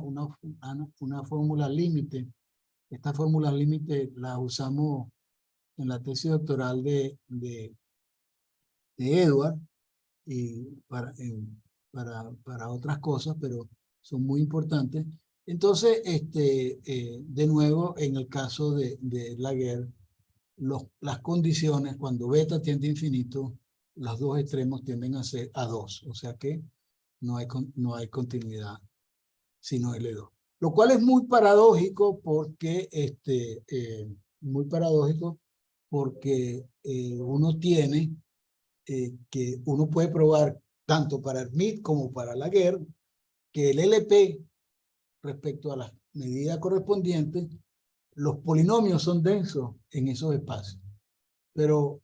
fórmula límite. Esta fórmula límite la usamos en la tesis doctoral de Edward, y para otras cosas, pero son muy importantes. Entonces, de nuevo, en el caso de Laguerre, las condiciones, cuando beta tiende a infinito, los dos extremos tienden a ser a 2, o sea que no hay continuidad sino L2. Lo cual es muy paradójico porque, uno tiene que uno puede probar tanto para Hermite como para Laguerre que el LP respecto a las medidas correspondientes, los polinomios son densos en esos espacios. Pero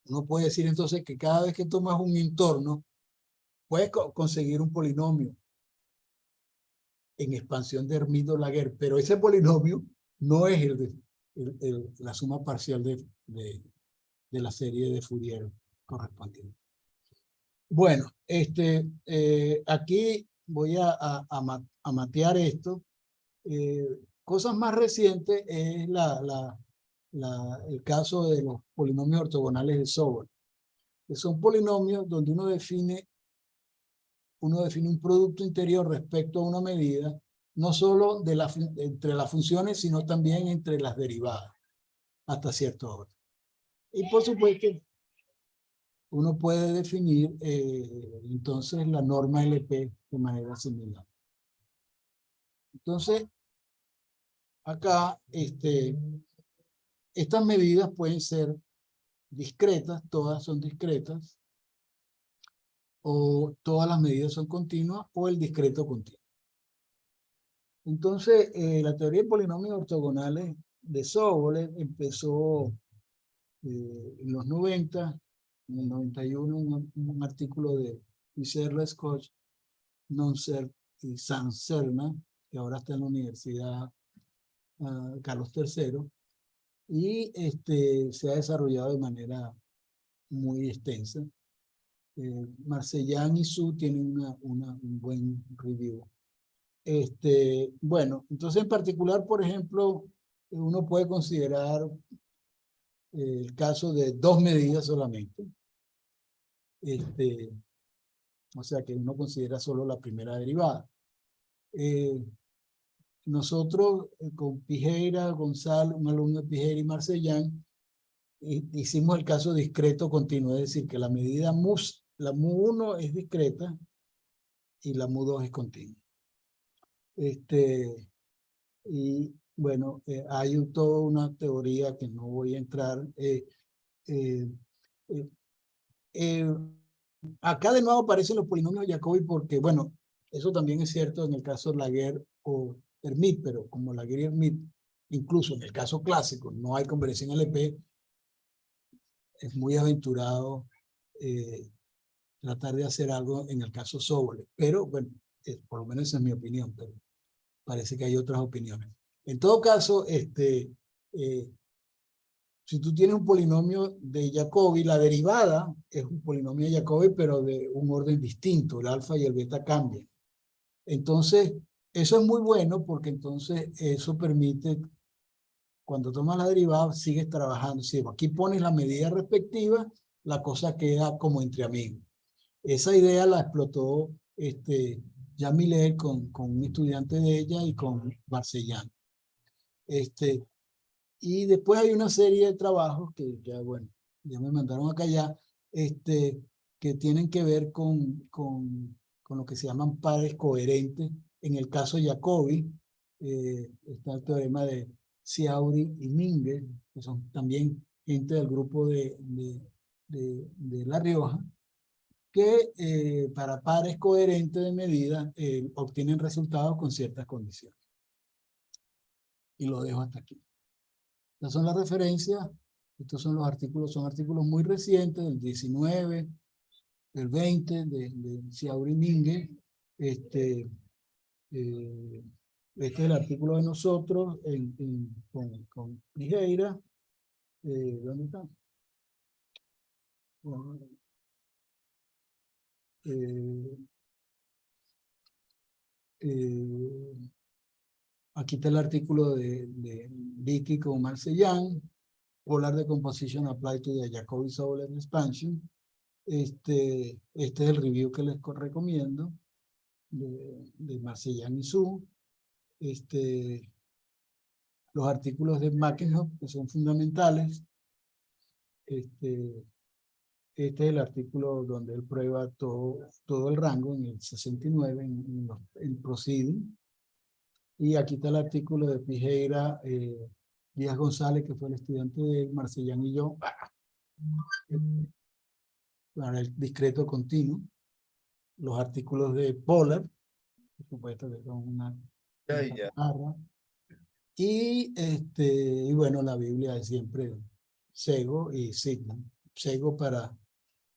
uno puede decir entonces que cada vez que tomas un entorno puedes conseguir un polinomio en expansión de Hermite-Laguerre, pero ese polinomio no es la suma parcial de la serie de Fourier correspondiente. Bueno, aquí voy a matear esto. Cosas más recientes es el caso de los polinomios ortogonales de Sobolev, que son polinomios donde uno define un producto interior respecto a una medida, no solo entre las funciones, sino también entre las derivadas, hasta cierto orden. Y por supuesto, uno puede definir entonces la norma LP de manera similar. Entonces, acá, estas medidas pueden ser discretas, todas son discretas, o todas las medidas son continuas, o el discreto continuo. Entonces, la teoría de polinomios ortogonales de Sobolev empezó en los 90, en el 91, un artículo de Isserles Koch, Noncer y Sancerna, que ahora está en la Universidad Carlos III, y se ha desarrollado de manera muy extensa. Marcellán y Su tienen un buen review. Bueno, entonces en particular, por ejemplo, uno puede considerar el caso de dos medidas solamente. O sea que uno considera solo la primera derivada. Nosotros con Pijeira, González, un alumno de Pijeira y Marcellán, hicimos el caso discreto continuo, es decir, que la medida la mu1 es discreta y la mu2 es continua. Y bueno, hay toda una teoría que no voy a entrar. Acá de nuevo aparecen los polinomios de Jacobi porque, bueno, eso también es cierto en el caso de Laguerre o Hermite, pero como Laguerre y Hermite, incluso en el caso clásico, no hay convergencia en LP, es muy aventurado tratar de hacer algo en el caso Sobolev. Pero, bueno, por lo menos esa es mi opinión, pero parece que hay otras opiniones. En todo caso, si tú tienes un polinomio de Jacobi, la derivada es un polinomio de Jacobi, pero de un orden distinto. El alfa y el beta cambian. Entonces, eso es muy bueno porque entonces eso permite, cuando tomas la derivada, sigues trabajando. Si aquí pones la medida respectiva, la cosa queda como entre amigos. Esa idea la explotó Jean Millet con un estudiante de ella y con Marcellán. Y después hay una serie de trabajos que ya, bueno, ya me mandaron acá ya, que tienen que ver con lo que se llaman pares coherentes. En el caso Jacobi, está el teorema de Ciauri y Mingue, que son también gente del grupo de La Rioja, que para pares coherentes de medida obtienen resultados con ciertas condiciones. Y lo dejo hasta aquí. Estas son las referencias. Estos son los artículos, son artículos muy recientes, del 19, del 20, de Ciauri Mingue. Este es el artículo de nosotros con Pijeira. ¿Dónde está? Aquí está el artículo de Vicky con Marcellán, Polar Decomposition Applied to the Jacobi-Sobolev Expansion. Este es el review que les recomiendo, de Marcellán y Su. Los artículos de Mackenhoff, que son fundamentales. Este es el artículo donde él prueba todo el rango en el 69, en Proceeding. Y aquí está el artículo de Pijeira, Díaz González, que fue el estudiante de Marcellán y yo, para el discreto continuo. Los artículos de Polar, por supuesto que son una barra. Y bueno, la Biblia es siempre Sego y Sigma. Sego para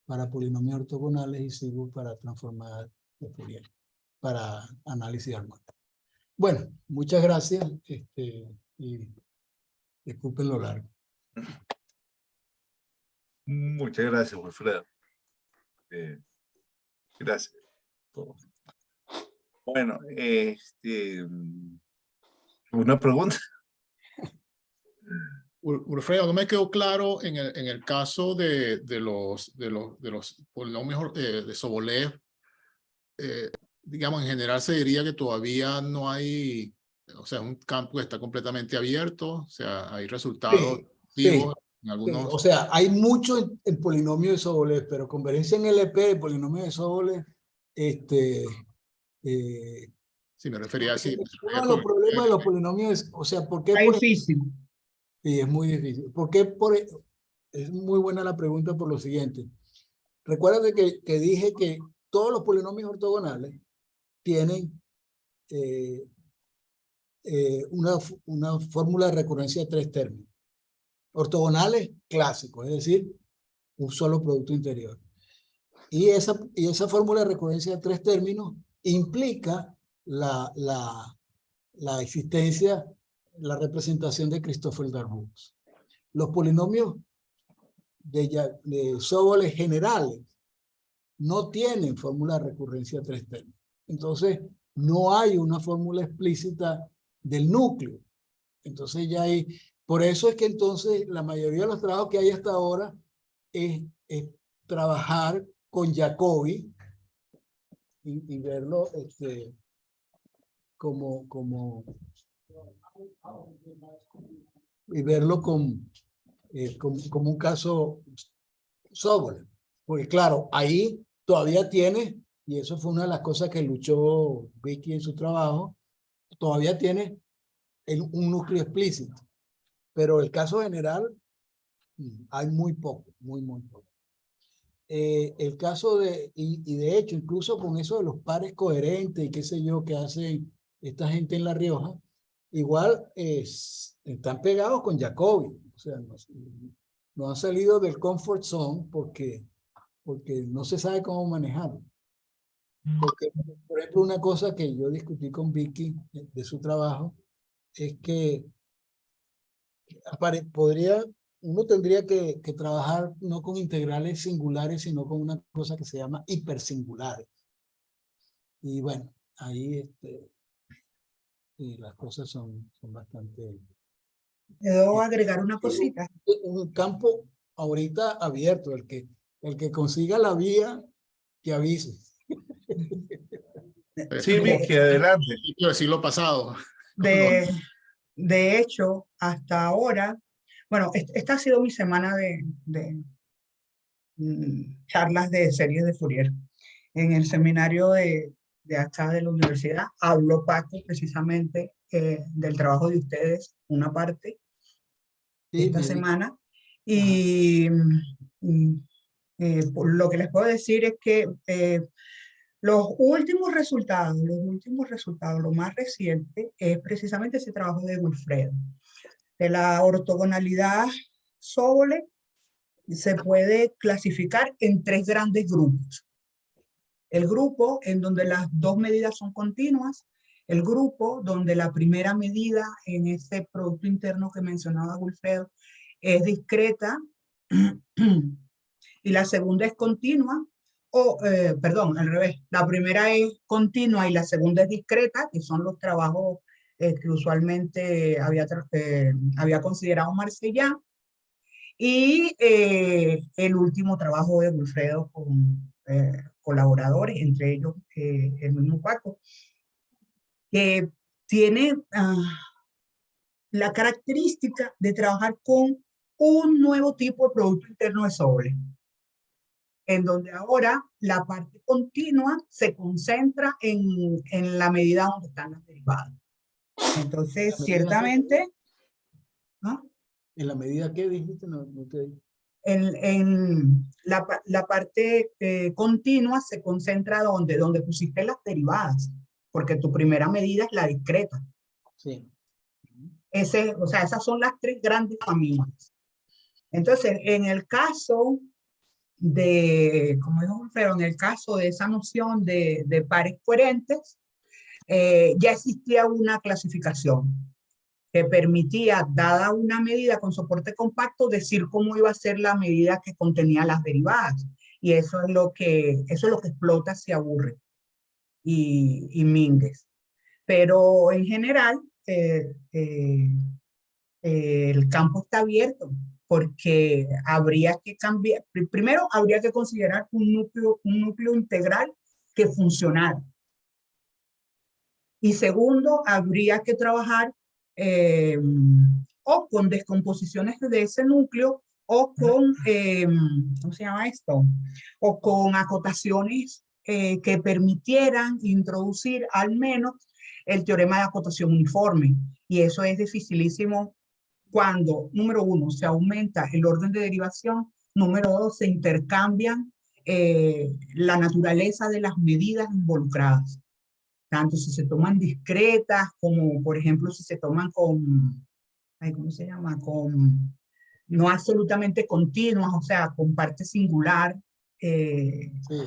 para polinomios ortogonales y sigo para transformadas de Fourier, para análisis armónico. Bueno, muchas gracias y disculpen lo largo. Muchas gracias, Wilfredo. Gracias. Bueno, una pregunta. Wilfredo, no me quedó claro en el caso de los polinomios de Sobolev, digamos, en general se diría que todavía no hay, o sea, un campo que está completamente abierto, o sea, hay resultados activos en algunos. O sea, hay mucho en polinomio de Sobolev, pero convergencia en LP de polinomio de Sobolev, Sí, me refería así. uno de los problemas de los polinomios es, o sea, ¿por qué? Es difícil. Sí, es muy difícil. ¿Por qué? Es muy buena la pregunta por lo siguiente. Recuerda que dije que todos los polinomios ortogonales tienen una fórmula de recurrencia de 3 términos. Ortogonales clásicos, es decir, un solo producto interior. Y esa fórmula de recurrencia de 3 términos implica la existencia, la representación de Christoffel Darboux. Los polinomios de Sobolev generales no tienen fórmula de recurrencia de 3 términos. Entonces, no hay una fórmula explícita del núcleo. Entonces ya hay, por eso es que entonces la mayoría de los trabajos que hay hasta ahora es trabajar con Jacobi y verlo y verlo como un caso Sobolev. Porque claro, ahí todavía tiene, y eso fue una de las cosas que luchó Vicky en su trabajo, todavía tiene un núcleo explícito. Pero el caso general, hay muy poco, muy poco. El caso y de hecho, incluso con eso de los pares coherentes y qué sé yo, que hace esta gente en La Rioja, igual están pegados con Jacobi. O sea, no han salido del comfort zone porque no se sabe cómo manejarlo. Porque, por ejemplo, una cosa que yo discutí con Vicky de su trabajo es que uno tendría que trabajar no con integrales singulares, sino con una cosa que se llama hipersingulares. Y bueno, ahí las cosas son bastante... Debo agregar una cosita. Un campo ahorita abierto, el que consiga la vía, que avise. Sí, Vicky, adelante. Del siglo pasado. De hecho, hasta ahora, bueno, esta ha sido mi semana de charlas de series de Fourier. En el seminario de acá de la universidad habló Paco precisamente del trabajo de ustedes, una parte, esta semana. Y lo que les puedo decir es que los últimos resultados, lo más reciente, es precisamente ese trabajo de Wilfredo. De la ortogonalidad Sobolev se puede clasificar en 3 grandes grupos. El grupo en donde las 2 medidas son continuas, el grupo donde la primera medida en ese producto interno que mencionaba Wilfredo es discreta y la segunda es continua, perdón, al revés, la primera es continua y la segunda es discreta, que son los trabajos que usualmente había considerado Marsella, y el último trabajo de Wilfredo con colaboradores, entre ellos el mismo Paco, que tiene la característica de trabajar con un nuevo tipo de producto interno de Sobolev, en donde ahora la parte continua se concentra en la medida donde están las derivadas. Entonces, ciertamente... ¿no? ¿En la medida que dijiste? No te... En la parte continua se concentra donde pusiste las derivadas, porque tu primera medida es la discreta. Sí. O sea, esas son las 3 grandes familias. Entonces, en el caso como dijo Wilfredo, en el caso de esa noción de pares coherentes, ya existía una clasificación que permitía, dada una medida con soporte compacto, decir cómo iba a ser la medida que contenía las derivadas. Y eso es lo que explota si aburre y Mínguez. Pero en general, el campo está abierto porque habría que cambiar. Primero, habría que considerar un núcleo integral que funcionara. Y segundo, habría que trabajar o con descomposiciones de ese núcleo o con, ¿cómo se llama esto? O con acotaciones que permitieran introducir al menos el teorema de acotación uniforme. Y eso es dificilísimo cuando, número uno, se aumenta el orden de derivación, número dos, se intercambian la naturaleza de las medidas involucradas. Tanto si se toman discretas como, por ejemplo, si se toman con, ¿cómo se llama? Con no absolutamente continuas, o sea, con parte singular, Sí.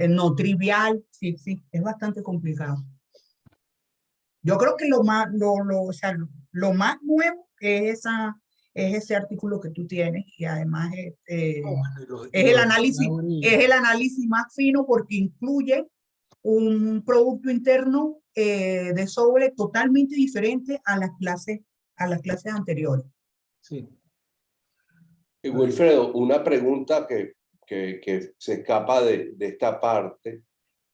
no trivial, sí, es bastante complicado. Yo creo que o sea, lo más nuevo es ese artículo que tú tienes y además es el análisis más fino porque incluye un producto interno de sobre totalmente diferente a las clases anteriores. Sí. Y Wilfredo, una pregunta que se escapa de esta parte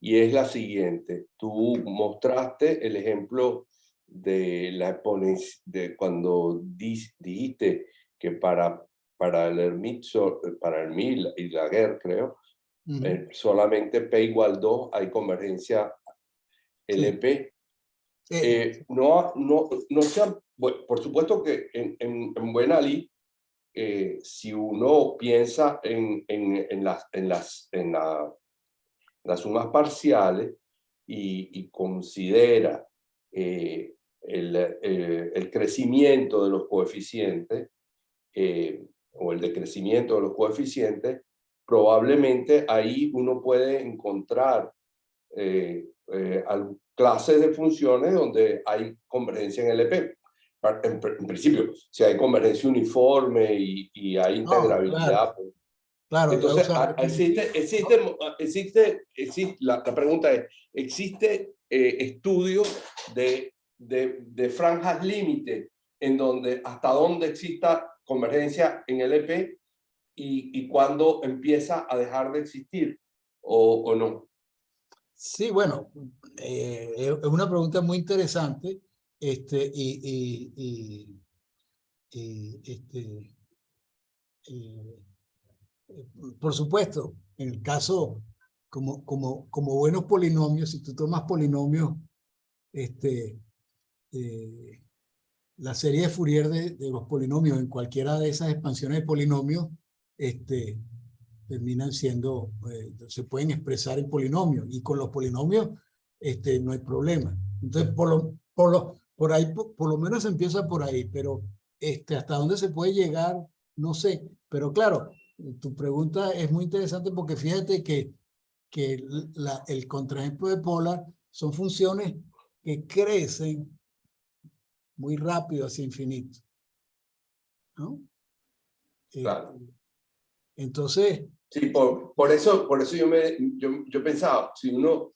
y es la siguiente. Tú mostraste el ejemplo de la exponencia, de cuando dijiste que para el Hermite, para el Mil y Laguerre, creo, solamente P igual 2 hay convergencia LP. No sea, por supuesto que en buena ley, si uno piensa en las sumas parciales y considera el crecimiento de los coeficientes o el decrecimiento de los coeficientes, probablemente ahí uno puede encontrar clases de funciones donde hay convergencia en LP. En principio, si hay convergencia uniforme y hay integrabilidad. Claro, Entonces, o sea, la pregunta es, ¿existe estudio de franjas límite en donde hasta dónde exista convergencia en LP y cuándo empieza a dejar de existir o no? Sí, bueno, es una pregunta muy interesante, por supuesto, en el caso, como buenos polinomios, si tú tomas polinomios, la serie de Fourier de los polinomios en cualquiera de esas expansiones de polinomios, terminan siendo, se pueden expresar en polinomios, y con los polinomios no hay problema. Entonces, por ahí, por lo menos se empieza por ahí, pero hasta dónde se puede llegar, no sé. Pero claro, tu pregunta es muy interesante porque fíjate que el contraejemplo de Polar son funciones que crecen muy rápido hacia infinito, ¿no? Claro. Entonces, sí, por eso yo pensaba, si uno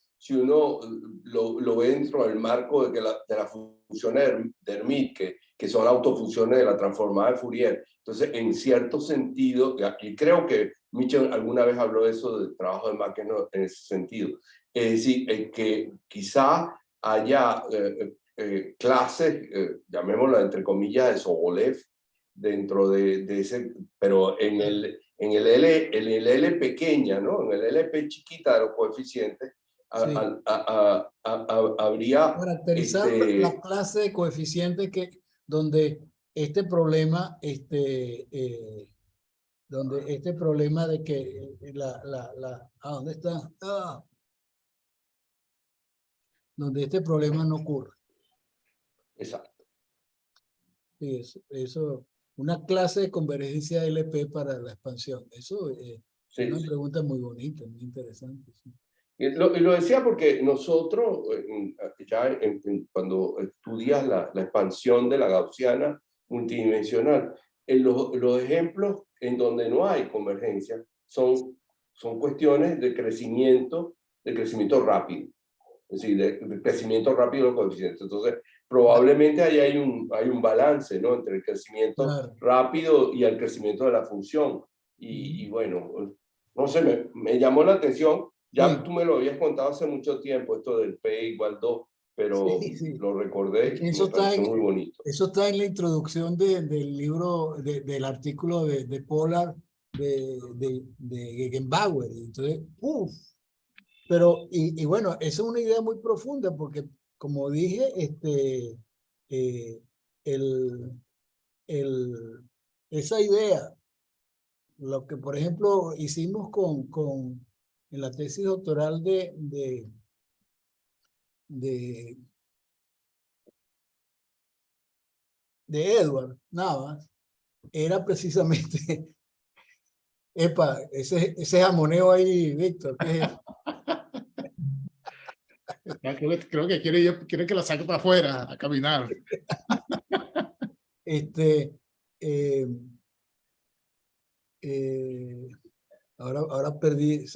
lo ve dentro del marco de las funciones de Hermite, que son autofunciones de la transformada de Fourier, entonces en cierto sentido, y creo que Mitchell alguna vez habló de eso, del trabajo de Mackeno en ese sentido, es decir, que quizá haya clases, llamémoslo entre comillas, de Sobolev, dentro de ese, pero en el L pequeña, ¿no? En el LP chiquita de los coeficientes, sí, habría caracterizar la clase de coeficientes donde este problema, donde este problema de que ¿dónde está? Donde este problema no ocurre. Exacto. Sí, eso, una clase de convergencia LP para la expansión. Eso Sí, Una sí. pregunta muy bonita, muy interesante. Sí. Y lo decía porque nosotros, cuando estudias la expansión de la gaussiana multidimensional, los ejemplos en donde no hay convergencia son cuestiones de crecimiento rápido. Es decir, de crecimiento rápido de los coeficientes. Entonces, probablemente ahí hay un balance, ¿no? Entre el crecimiento Claro. rápido y el crecimiento de la función. Y bueno, no sé, me llamó la atención. Ya Sí. tú me lo habías contado hace mucho tiempo, esto del P igual 2, pero Sí, sí. lo recordé Es que y me pareció muy bonito. eso está en la introducción del libro, del artículo de Pollard de Gegenbauer. Entonces, pero, y bueno, esa es una idea muy profunda porque, como dije, el, esa idea, lo que por ejemplo hicimos en la tesis doctoral de Edward Navas, era precisamente, epa, ese jamoneo ahí, Víctor, ¿qué es eso? Creo que quiere que la saque para afuera a caminar. Eh, ahora perdí,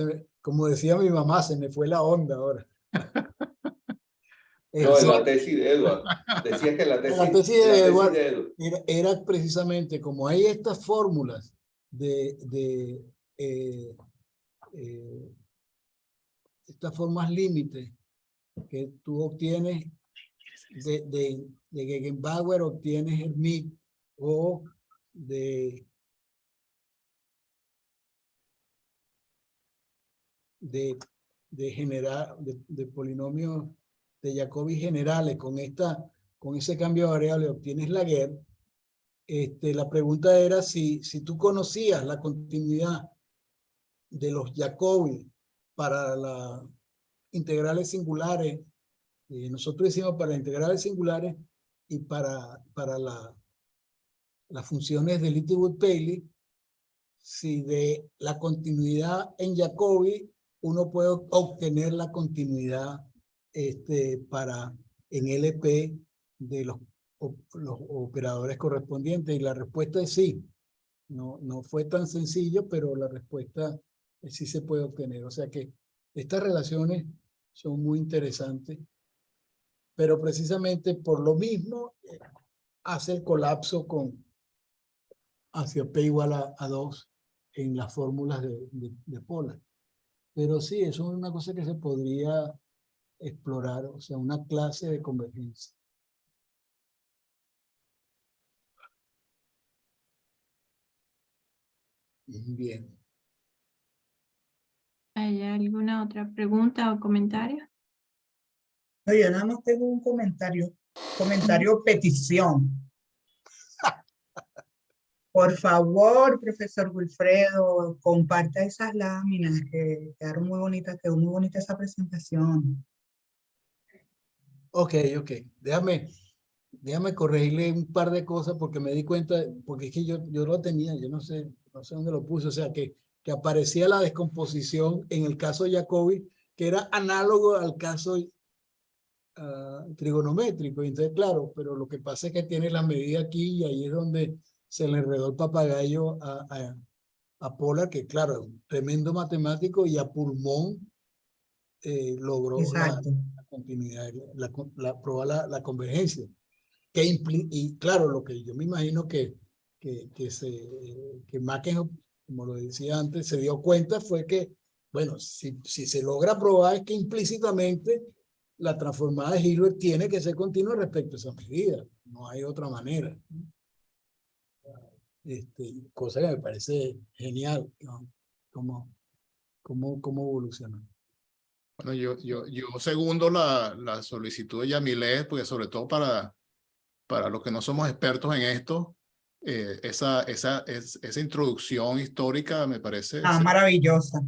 como decía mi mamá, se me fue la onda ahora. No, en la tesis de Edward. Decías que La tesis de la tesis Edward de Edward. era precisamente como hay estas fórmulas estas formas límites que tú obtienes de Gegenbauer, obtienes Hermite, o de polinomios de Jacobi generales con ese cambio de variable obtienes Laguerre. La pregunta era si tú conocías la continuidad de los Jacobi para las integrales singulares. Nosotros hicimos para integrales singulares y para las funciones de Littlewood-Paley, si de la continuidad en Jacobi uno puede obtener la continuidad en LP de los operadores correspondientes, y la respuesta es sí. No fue tan sencillo, pero la respuesta sí se puede obtener. O sea que estas relaciones son muy interesantes, pero precisamente por lo mismo hace el colapso hacia P igual a 2 en las fórmulas de Pollard. Pero sí, eso es una cosa que se podría explorar, o sea, una clase de convergencia. Bien. ¿Hay alguna otra pregunta o comentario? No, yo nada más tengo un comentario petición. Por favor, profesor Wilfredo, comparta esas láminas que quedaron muy bonitas, quedó muy bonita esa presentación. Ok. Déjame corregirle un par de cosas porque me di cuenta, porque es que yo lo tenía, yo no sé dónde lo puse, o sea, que aparecía la descomposición en el caso de Jacobi, que era análogo al caso trigonométrico. Y entonces, claro, pero lo que pasa es que tiene la medida aquí y ahí es donde se le enredó el papagayo a Pollard, que claro, es un tremendo matemático y a pulmón logró la Exacto. continuidad, probar la convergencia. Y claro, lo que yo me imagino que Mackenhoff, como lo decía antes, se dio cuenta fue que, bueno, si se logra probar es que implícitamente la transformada de Hilbert tiene que ser continua respecto a esa medida. No hay otra manera. Cosa que me parece genial, ¿no? Cómo evolucionó. Bueno, yo segundo la solicitud de Yamilet, porque sobre todo para los que no somos expertos en esto, esa introducción histórica me parece Maravillosa.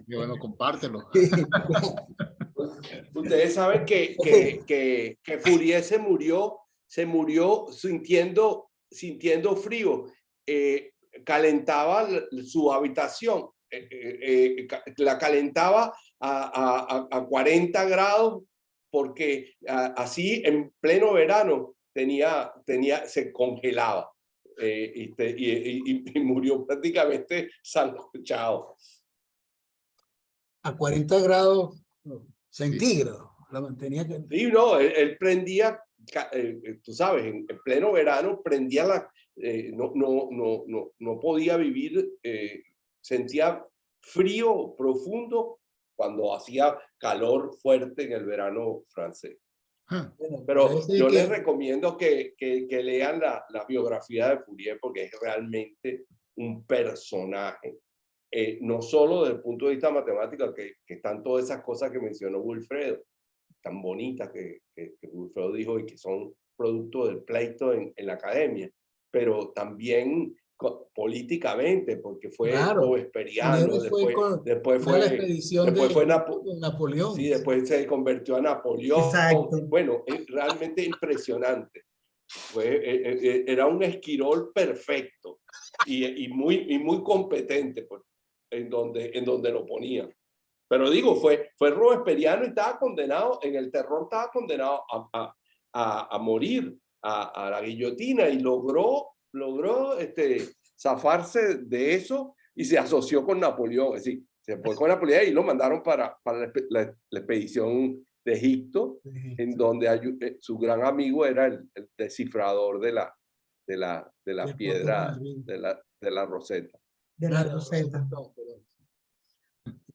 bueno, compártelo. Ustedes saben que Fourier se murió sintiendo frío. calentaba su habitación, la calentaba a 40 grados porque así en pleno verano se congelaba y murió prácticamente sancochado. A 40 grados centígrados. La mantenía. Sí, no, él prendía, tú sabes, en pleno verano prendía no podía vivir, sentía frío profundo cuando hacía calor fuerte en el verano francés. Pero yo les recomiendo que lean la biografía de Fourier porque es realmente un personaje. No solo desde el punto de vista matemático, que están todas esas cosas que mencionó Wilfredo, tan bonitas que Wilfredo dijo y que son producto del pleito en la academia, pero también políticamente, porque fue robesperiano, después fue Napoleón. Sí, después se convirtió a Napoleón. Exacto. Bueno, es realmente impresionante. Era un esquirol perfecto y muy competente pues, en donde lo ponían. Pero digo, fue robesperiano y estaba condenado, en el terror estaba condenado a morir a la guillotina y logró zafarse de eso y se asoció con Napoleón. Es decir, se fue con Napoleón y lo mandaron para la expedición de Egipto, en donde su gran amigo era el descifrador de la piedra, de la Rosetta. De la Rosetta.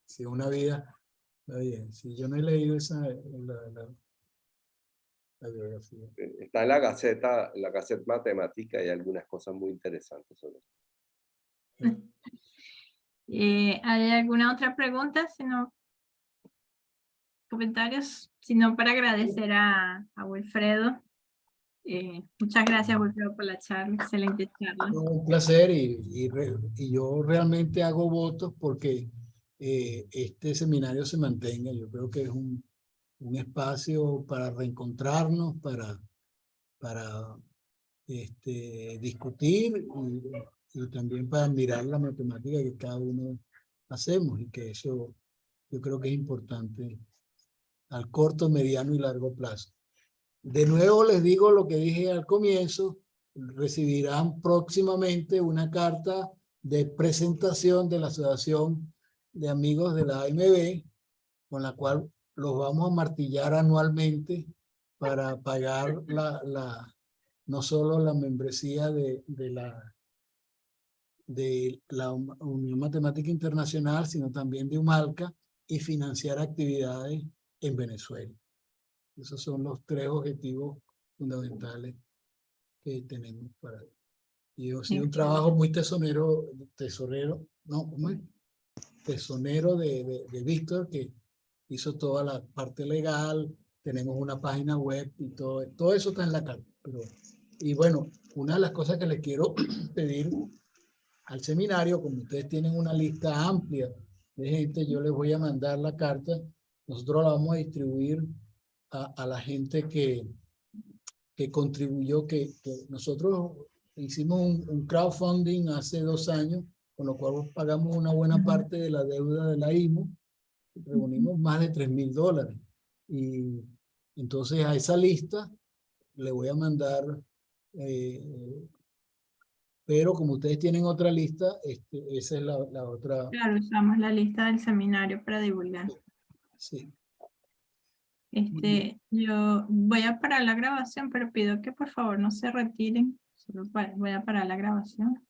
Sí, una vida. Si yo no he leído esa la biografía. Está en la Gaceta Matemática, hay algunas cosas muy interesantes sobre eso. ¿Hay alguna otra pregunta? Si no, comentarios, sino para agradecer a Wilfredo. Muchas gracias, Wilfredo, por la charla, excelente charla. Un placer y yo realmente hago votos porque este seminario se mantenga. Yo creo que es un espacio para reencontrarnos, para discutir y también para mirar la matemática que cada uno hacemos y que eso yo creo que es importante al corto, mediano y largo plazo. De nuevo les digo lo que dije al comienzo, recibirán próximamente una carta de presentación de la Asociación de Amigos de la AMB, con la cual los vamos a martillar anualmente para pagar no solo la membresía de la Unión Matemática Internacional, sino también de UMALCA y financiar actividades en Venezuela. Esos son los 3 objetivos fundamentales que tenemos para él. Y ha sido un trabajo muy tesonero de Víctor, que hizo toda la parte legal, tenemos una página web y todo eso está en la carta. Y bueno, una de las cosas que les quiero pedir al seminario, como ustedes tienen una lista amplia de gente, yo les voy a mandar la carta, nosotros la vamos a distribuir a la gente que contribuyó, que nosotros hicimos un crowdfunding hace 2 años, con lo cual pagamos una buena parte de la deuda de la IMO, reunimos más de $3,000. Y entonces a esa lista le voy a mandar, pero como ustedes tienen otra lista, esa es la otra. Claro, usamos la lista del seminario para divulgar. Sí. Yo voy a parar la grabación, pero pido que por favor no se retiren. Solo voy a parar la grabación.